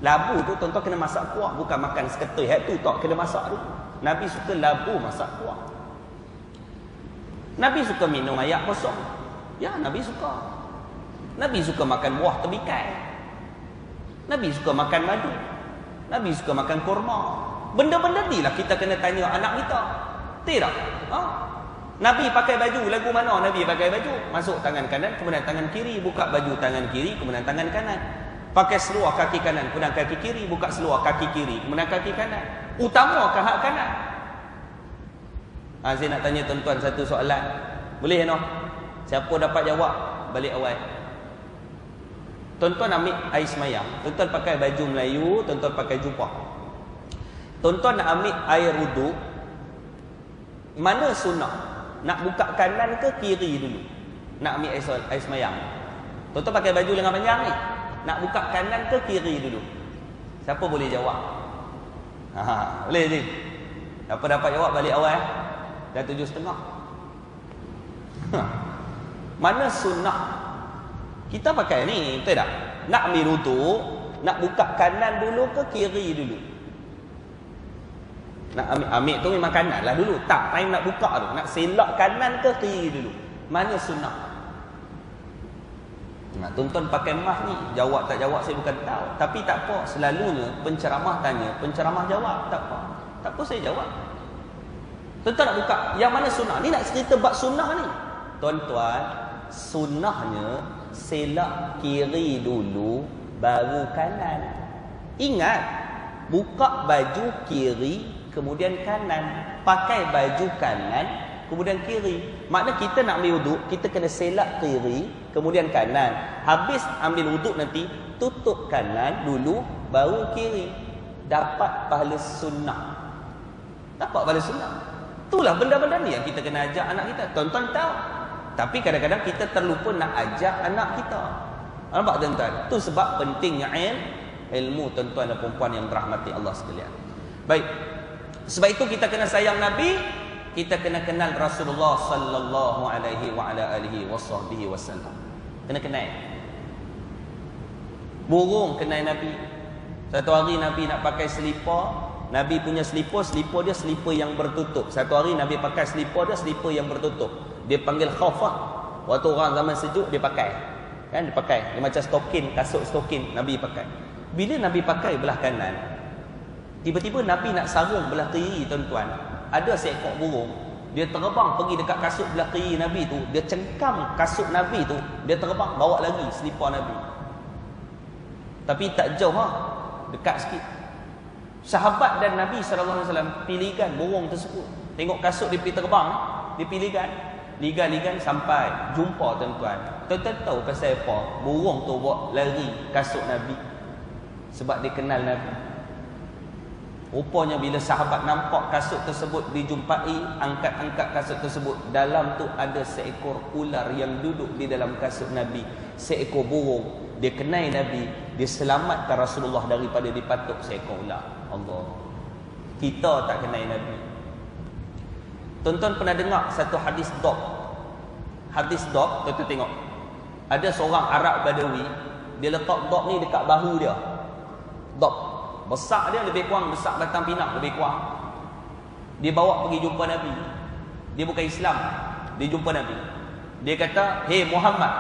Labu tu tuan-tuan kena masak kuah, bukan makan seketui tu tak, kena masak dulu. Nabi suka labu masak kuah. Nabi suka minum air kosong. Ya, Nabi suka. Nabi suka makan buah tebikai. Nabi suka makan madu. Nabi suka makan kurma. Benda-benda ni lah kita kena tanya anak kita. Tidak? Ha? Nabi pakai baju, lagu mana Nabi pakai baju? Masuk tangan kanan, kemudian tangan kiri. Buka baju tangan kiri, kemudian tangan kanan. Pakai seluar kaki kanan, kemudian kaki kiri. Buka seluar kaki kiri, kemudian kaki kanan. Utamakan hak kanan. Saya nak tanya tuan-tuan satu soalan. Boleh no? Siapa dapat jawab? Balik awal. Tuan-tuan ambil air semayang. Tuan-tuan pakai baju Melayu, tuan-tuan pakai jubah. Tuan-tuan nak ambil air wuduk. Mana sunnah? Nak buka kanan ke kiri dulu? Nak ambil air semayang. Tuan-tuan pakai baju lengan panjang ni. Nak buka kanan ke kiri dulu? Siapa boleh jawab? Boleh je. Siapa dapat jawab balik awal? Dah 7.30. Mana sunnah? Kita pakai ni, betul tak? Nak ambil wuduk, nak buka kanan dulu ke kiri dulu? Nak ambil tu memang kanan lah dulu. Tak, time nak buka tu, nak selak kanan ke kiri dulu? Mana sunnah? Nah, tuan-tuan pakai mah ni, jawab tak jawab saya bukan tahu. Tapi tak apa, selalunya penceramah tanya, penceramah jawab. Tak apa, tak apa saya jawab. Tuan-tuan nak buka, yang mana sunnah? Ni nak cerita bab sunnah ni. Tuan-tuan, sunnahnya selak kiri dulu, baru kanan. Ingat, buka baju kiri, kemudian kanan. Pakai baju kanan, kemudian kiri. Makna kita nak ambil wuduk, kita kena selak kiri, kemudian kanan. Habis ambil wuduk nanti, tutup kanan dulu, baru kiri. Dapat pahala sunnah. Dapat pahala sunnah. Itulah benda-benda ni yang kita kena ajak anak kita. Tuan-tuan tahu. Tapi kadang-kadang kita terlupa nak ajak anak kita. Nampak tuan-tuan? Itu sebab pentingnya ilmu tuan-tuan dan perempuan yang dirahmati Allah sekalian. Baik. Sebab itu kita kena sayang Nabi, kita kena kenal Rasulullah sallallahu alaihi wa ala alihi wasahbihi wasallam. Kena kenal. Burung kenal Nabi. Satu hari Nabi nak pakai selipar. Nabi punya selipar dia selipar yang bertutup. Satu hari Nabi pakai selipar dia selipar yang bertutup. Dia panggil khafah. Waktu orang zaman sejuk dia pakai. Kan dia pakai. Dia macam stokin, kasut stokin Nabi pakai. Bila Nabi pakai belah kanan, tiba-tiba Nabi nak sarung belah kiri tuan-tuan. Ada seekor burung, dia terbang pergi dekat kasut belah kiri Nabi tu, dia cengkam kasut Nabi tu, dia terbang bawa lagi selipar Nabi. Tapi tak jauh dekat sikit. Sahabat dan Nabi SAW pilihkan burung tersebut. Tengok kasut dia pergi terbang, dia pilihkan. Ligan-ligan sampai jumpa tuan-tuan. Tuan-tuan tahu pasal apa? Burung tu buat lari kasut Nabi. Sebab dia kenal Nabi. Rupanya bila sahabat nampak kasut tersebut dijumpai, angkat-angkat kasut tersebut, dalam tu ada seekor ular yang duduk di dalam kasut Nabi. Seekor burung. Dia kenal Nabi, dia selamatkan Rasulullah daripada dipatuk seekor ular. Allah. Kita tak kenal Nabi. Tuan-tuan pernah dengar satu hadis dog. Hadis dog, tuan-tuan tengok. Ada seorang Arab Badawi, dia letak dog ni dekat bahu dia. Dog. Besar dia lebih kurang besar batang pinang, lebih kurang. Dia bawa pergi jumpa Nabi. Dia bukan Islam. Dia jumpa Nabi. Dia kata, "Hey Muhammad."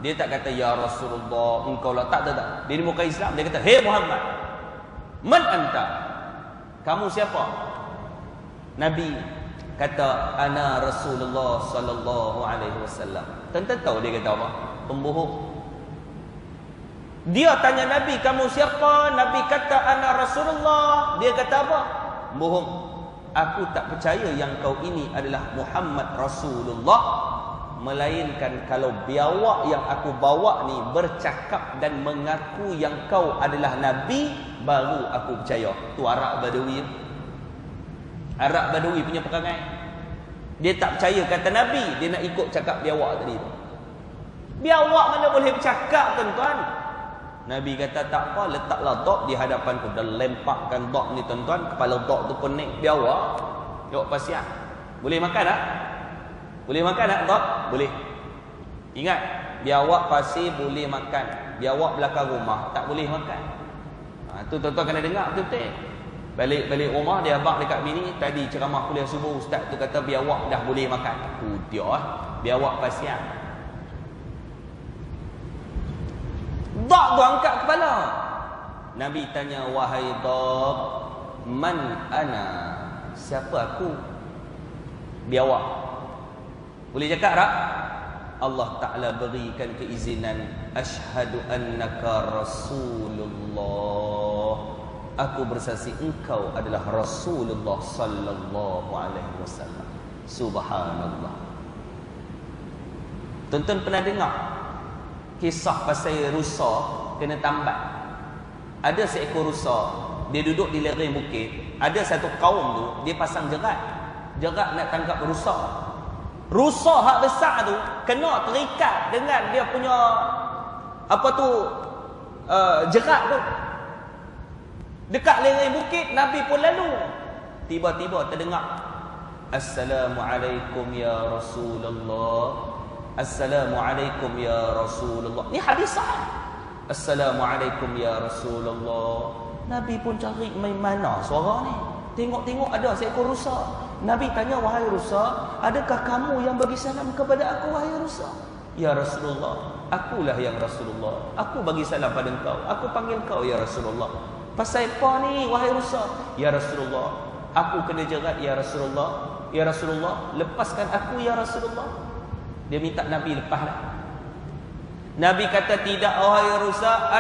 Dia tak kata, "Ya Rasulullah, engkau lah." Tak. Dia ni bukan Islam. Dia kata, "Hey Muhammad. Man anta?" Kamu siapa? Nabi kata, "Ana Rasulullah sallallahu alaihi wasallam." Tuan-tuan tahu dia kata apa? Pembohong. Dia tanya Nabi, "Kamu siapa?" Nabi kata, "Ana Rasulullah." Dia kata apa? Bohong. "Aku tak percaya yang kau ini adalah Muhammad Rasulullah, melainkan kalau biawak yang aku bawa ni bercakap dan mengaku yang kau adalah Nabi, baru aku percaya." Tu Arab Badawi. Arab Badawi punya perangai. Dia tak percaya kata Nabi, dia nak ikut cakap biawak tadi tu. Biawak mana boleh bercakap tuan-tuan? Nabi kata, "Tak apa, letaklah dog di hadapanku." Dan lemparkan dog ni tuan-tuan, kepala dog tu pening biawak. Jawab pasien. Boleh makan tak? Boleh makan tak dog? Boleh. Ingat, biawak pasir boleh makan. Biawak belakang rumah tak boleh makan. Tu tuan-tuan kena dengar betul-betul. Balik rumah dia abang dekat bini, tadi ceramah kuliah subuh ustaz tu kata biar awak dah boleh makan. Dia biar awak pasien. Dak tu angkat kepala. Nabi tanya, wahai Dak, man ana? Siapa aku? Biar awak. Boleh cakap tak? Allah Ta'ala berikan keizinan, asyhadu annaka Rasulullah. Aku bersaksi engkau adalah Rasulullah sallallahu alaihi wasallam. Subhanallah. Tuan-tuan pernah dengar kisah pasal rusa kena tambat? Ada seekor rusa, dia duduk di lereng bukit. Ada satu kaum tu, dia pasang jerat nak tangkap rusa. Rusa hak besar tu kena terikat dengan dia punya jerat tu. Dekat lereng bukit, Nabi pun lalu. Tiba-tiba terdengar, Assalamualaikum ya Rasulullah. Assalamualaikum ya Rasulullah. Ni hadis sahih. Assalamualaikum ya Rasulullah. Nabi pun cari main mana suara ni. Tengok-tengok ada seekor rusa. Nabi tanya, wahai rusa, adakah kamu yang bagi salam kepada aku, wahai rusa? Ya Rasulullah, akulah yang Rasulullah. Aku bagi salam pada engkau. Aku panggil kau ya Rasulullah. Pasal apa ni, wahai rusa? Ya Rasulullah, aku kena jerat ya Rasulullah. Ya Rasulullah, lepaskan aku ya Rasulullah. Dia minta Nabi lepaslah. Nabi kata, tidak wahai rusa,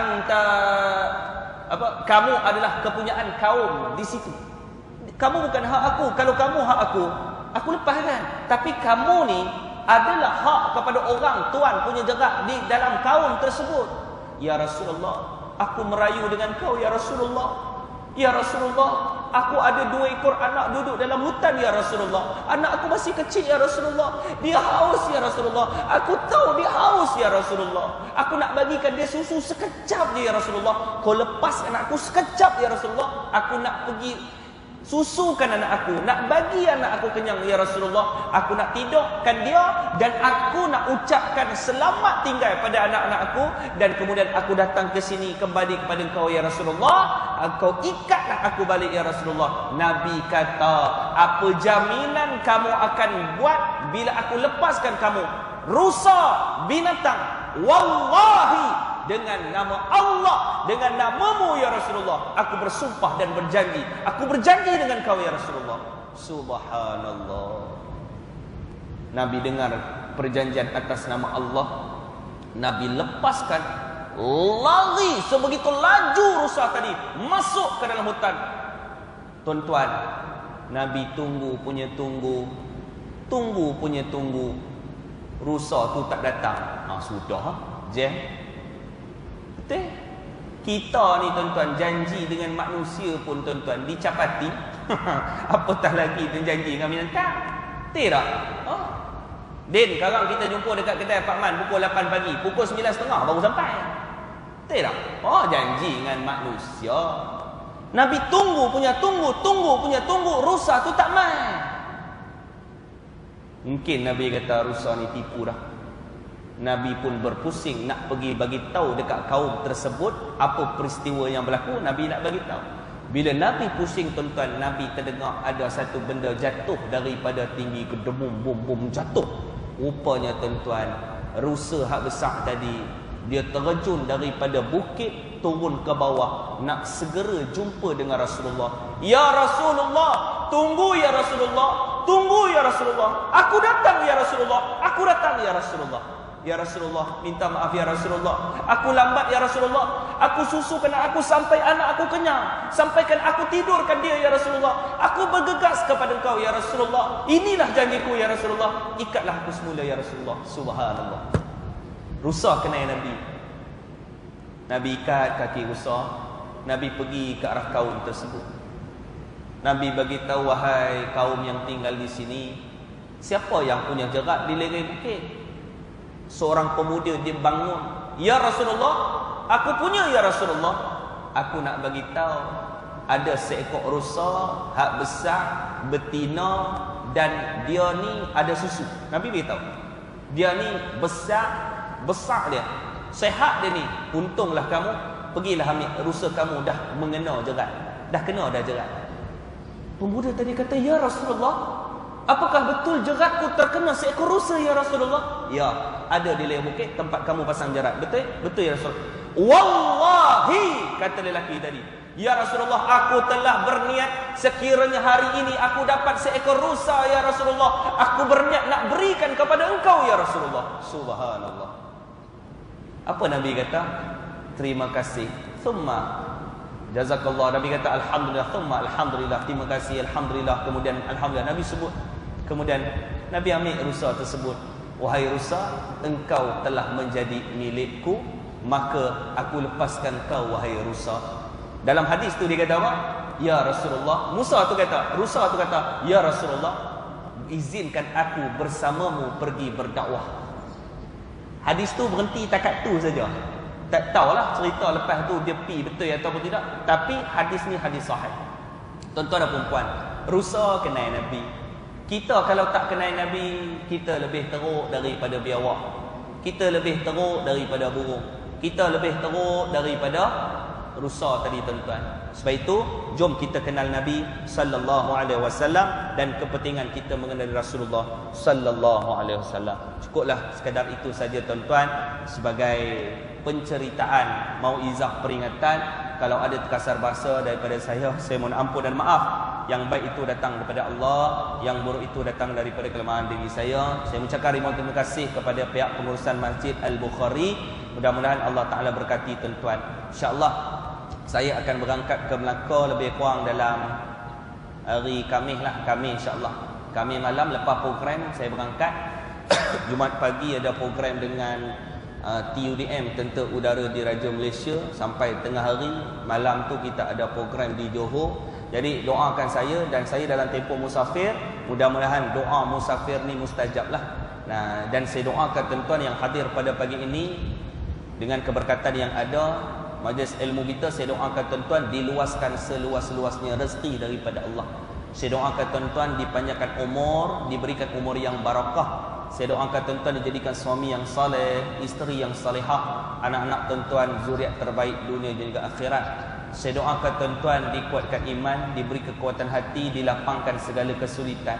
kamu adalah kepunyaan kaum di situ. Kamu bukan hak aku. Kalau kamu hak aku lepaskan. Tapi kamu ni adalah hak kepada orang tuan punya jerat di dalam kaum tersebut. Ya Rasulullah, aku merayu dengan kau ya Rasulullah. Ya Rasulullah, aku ada 2 ekor anak duduk dalam hutan ya Rasulullah. Anak aku masih kecil ya Rasulullah. Dia haus ya Rasulullah. Aku tahu dia haus ya Rasulullah. Aku nak bagikan dia susu sekejap je ya Rasulullah. Kau lepas anakku sekejap ya Rasulullah. Aku nak pergi susukan anak aku, nak bagi anak aku kenyang ya Rasulullah. Aku nak tidurkan dia dan aku nak ucapkan selamat tinggal pada anak-anak aku, dan kemudian aku datang ke sini kembali kepada engkau ya Rasulullah. Engkau ikatlah aku balik ya Rasulullah. Nabi kata, apa jaminan kamu akan buat bila aku lepaskan kamu? Rusa binatang, wallahi, dengan nama Allah, dengan namamu ya Rasulullah, aku bersumpah dan berjanji. Aku berjanji dengan kau ya Rasulullah. Subhanallah. Nabi dengar perjanjian atas nama Allah. Nabi lepaskan, lari sebegitu laju rusa tadi masuk ke dalam hutan. Tuan-tuan, Nabi tunggu punya tunggu, rusa tu tak datang. Sudah je. Betul? Kita ni tuan-tuan, janji dengan manusia pun tuan-tuan dicapati. Apatah lagi janji dengan binatang. Betul tak? Din, sekarang kita jumpa dekat kedai Pak Man pukul 8 pagi, pukul 9.30 baru sampai. Betul tak? Janji dengan manusia. Nabi tunggu, rusa tu tak main. Mungkin Nabi kata rusa ni tipu dah. Nabi pun berpusing nak pergi bagi tahu dekat kaum tersebut apa peristiwa yang berlaku. Nabi nak bagi tahu. Bila Nabi pusing tuan-tuan, Nabi terdengar ada satu benda jatuh daripada tinggi, gedemum, bum jatuh. Rupanya tuan-tuan, rusa hak besar tadi, dia terjun daripada bukit turun ke bawah nak segera jumpa dengan Rasulullah. Ya Rasulullah, tunggu ya Rasulullah, tunggu ya Rasulullah. Aku datang ya Rasulullah, aku datang ya Rasulullah. Ya Rasulullah, minta maaf ya Rasulullah. Aku lambat ya Rasulullah. Aku susukan aku sampai anak aku kenyang. Sampaikan aku tidurkan dia ya Rasulullah. Aku bergegas kepada engkau ya Rasulullah. Inilah janjiku ya Rasulullah. Ikatlah aku semula ya Rasulullah. Subhanallah. Rusa kenai Nabi. Nabi ikat kaki rusa. Nabi pergi ke arah kaum tersebut. Nabi bagi tahu, wahai kaum yang tinggal di sini, siapa yang punya jerat di lereng bukit? Seorang pemuda dia bangun, ya Rasulullah, aku punya ya Rasulullah. Aku nak bagi tahu, ada seekor rusa hak besar, betina, dan dia ni ada susu. Nabi beritahu, dia ni besar dia, sehat dia ni. Untunglah kamu Pergilah ambil rusa kamu dah mengena jerat. Dah kena dah jerat. Pemuda tadi kata, ya Rasulullah, apakah betul jeratku terkena seekor rusa ya Rasulullah? Ya, ada di leher bukit tempat kamu pasang jerat. Betul? Betul ya Rasulullah. Wallahi, kata lelaki tadi, ya Rasulullah, aku telah berniat sekiranya hari ini aku dapat seekor rusa ya Rasulullah, aku berniat nak berikan kepada engkau ya Rasulullah. Subhanallah. Apa Nabi kata? Terima kasih. Thumma jazakallah. Nabi kata alhamdulillah. Thumma alhamdulillah. Terima kasih, alhamdulillah. Kemudian alhamdulillah. Nabi sebut. Kemudian Nabi ambil rusa tersebut. Wahai rusa, engkau telah menjadi milikku, maka aku lepaskan kau wahai rusa. Dalam hadis tu dia kata apa? Ya Rasulullah. Rusa tu kata, ya Rasulullah, izinkan aku bersamamu pergi berdakwah. Hadis tu berhenti takat tu saja. Tak tahulah cerita lepas tu dia pi betul ataupun tidak, tapi hadis ni hadis sahih. Tuan-tuan dan puan-puan, rusa kenal Nabi. Kita kalau tak kenal Nabi, kita lebih teruk daripada biawak. Kita lebih teruk daripada burung. Kita lebih teruk daripada rusa tadi tuan-tuan. Sebab itu jom kita kenal Nabi sallallahu alaihi wasallam dan kepentingan kita mengenal Rasulullah sallallahu alaihi wasallam. Cukuplah sekadar itu saja tuan-tuan sebagai penceritaan mauizah peringatan. Kalau ada terkasar bahasa daripada saya mohon ampun dan maaf. Yang baik itu datang daripada Allah, yang buruk itu datang daripada kelemahan diri saya. Saya mengucapkan ribuan terima kasih kepada pihak pengurusan Masjid Al-Bukhari. Mudah-mudahan Allah Ta'ala berkati tuan-tuan. InsyaAllah saya akan berangkat ke Melaka lebih kurang dalam hari Khamis lah. Khamis insyaAllah. Khamis malam lepas program saya berangkat. Jumaat pagi ada program dengan TUDM, Tentera Udara Diraja Malaysia, sampai tengah hari. Malam tu kita ada program di Johor. Jadi doakan saya, dan saya dalam tempoh musafir. Mudah-mudahan doa musafir ni mustajab lah. Nah, dan saya doakan tuan-tuan yang hadir pada pagi ini dengan keberkatan yang ada majlis ilmu kita. Saya doakan tuan-tuan diluaskan seluas-luasnya rezeki daripada Allah. Saya doakan tuan-tuan dipanjangkan umur, diberikan umur yang barakah. Saya doakan tuan-tuan dijadikan suami yang saleh, isteri yang salihah, anak-anak tuan-tuan zuriat terbaik dunia dan juga akhirat. Saya doakan tuan-tuan dikuatkan iman, diberi kekuatan hati, dilapangkan segala kesulitan.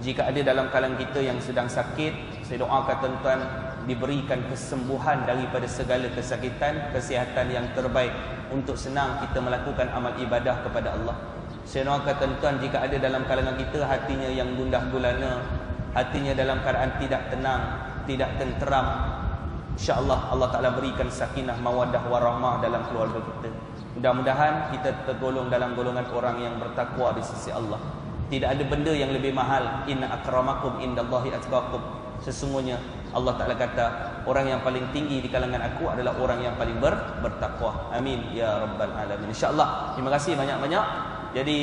Jika ada dalam kalangan kita yang sedang sakit, saya doakan tuan-tuan diberikan kesembuhan daripada segala kesakitan, kesihatan yang terbaik untuk senang kita melakukan amal ibadah kepada Allah. Saya doakan tuan-tuan jika ada dalam kalangan kita hatinya yang gundah gulana, hatinya dalam keadaan tidak tenang, tidak tenteram, insya-Allah Allah Ta'ala berikan sakinah, mawaddah, warahmah dalam keluarga kita. Mudah-mudahan kita tergolong dalam golongan orang yang bertakwa di sisi Allah. Tidak ada benda yang lebih mahal. Inna akramakum indallahi atqakum. Sesungguhnya Allah Ta'ala kata, orang yang paling tinggi di kalangan aku adalah orang yang paling bertakwa. Amin ya rabbal alamin. InsyaAllah. Terima kasih banyak-banyak. Jadi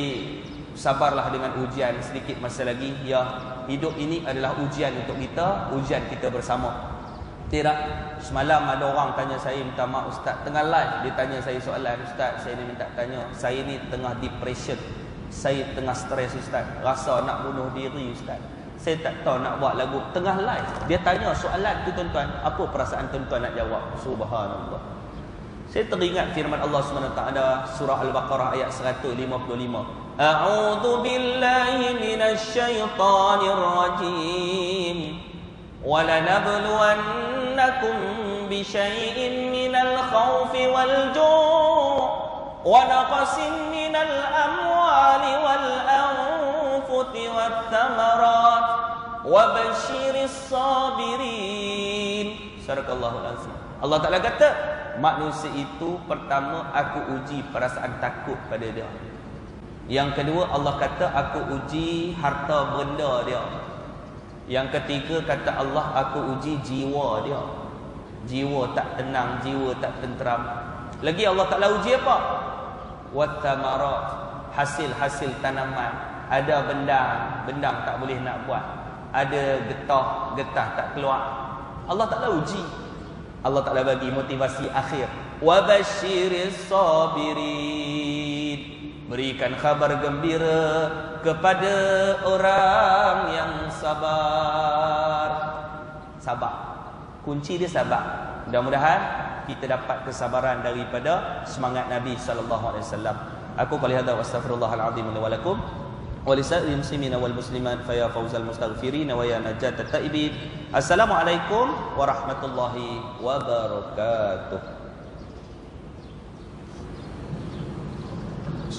sabarlah dengan ujian sedikit masa lagi. Ya, hidup ini adalah ujian untuk kita, ujian kita bersama. Tidak, semalam ada orang tanya saya, minta maaf Ustaz, tengah live dia tanya saya soalan, Ustaz saya ni minta tanya, saya ni tengah depression, saya tengah stres Ustaz, rasa nak bunuh diri Ustaz, saya tak tahu nak buat lagu. Tengah live dia tanya soalan tu tuan-tuan, apa perasaan tuan-tuan nak jawab? Subhanallah. Saya teringat firman Allah SWT surah Al-Baqarah ayat 155. A'udzu billahi minasyaitonir rajim. وَلَنَبْلُوَنَّكُمْ بِشَيْءٍ مِّنَ الْخَوْفِ وَالْجُوعِ وَنَقْصٍ مِّنَ الْأَمْوَالِ وَالْأَنفُسِ وَالثَّمَرَاتِ وَبَشِّرِ الصَّابِرِينَ. Sadaqallahul azim. Allah Ta'ala kata, manusia itu pertama aku uji perasaan takut pada dia. Yang kedua Allah kata aku uji harta benda dia. Yang ketiga kata Allah aku uji jiwa dia. Jiwa tak tenang, jiwa tak tenteram. Lagi Allah Ta'ala uji apa? Wathamarat, hasil-hasil tanaman. Ada bendang tak boleh nak buat. Ada getah tak keluar. Allah Ta'ala uji. Allah Ta'ala bagi motivasi akhir. Wabashiris sabirin. Berikan khabar gembira kepada orang yang sabar. Sabar. Kunci dia sabar. Mudah-mudahan kita dapat kesabaran daripada semangat Nabi sallallahu alaihi wasallam. Aku qali hadza wa astaghfirullahal azim li wa lakum wa lisa'il muslimina wal muslimat fa ya fawzal mustaghfirin wa ya najatat taibin. Assalamualaikum warahmatullahi wabarakatuh.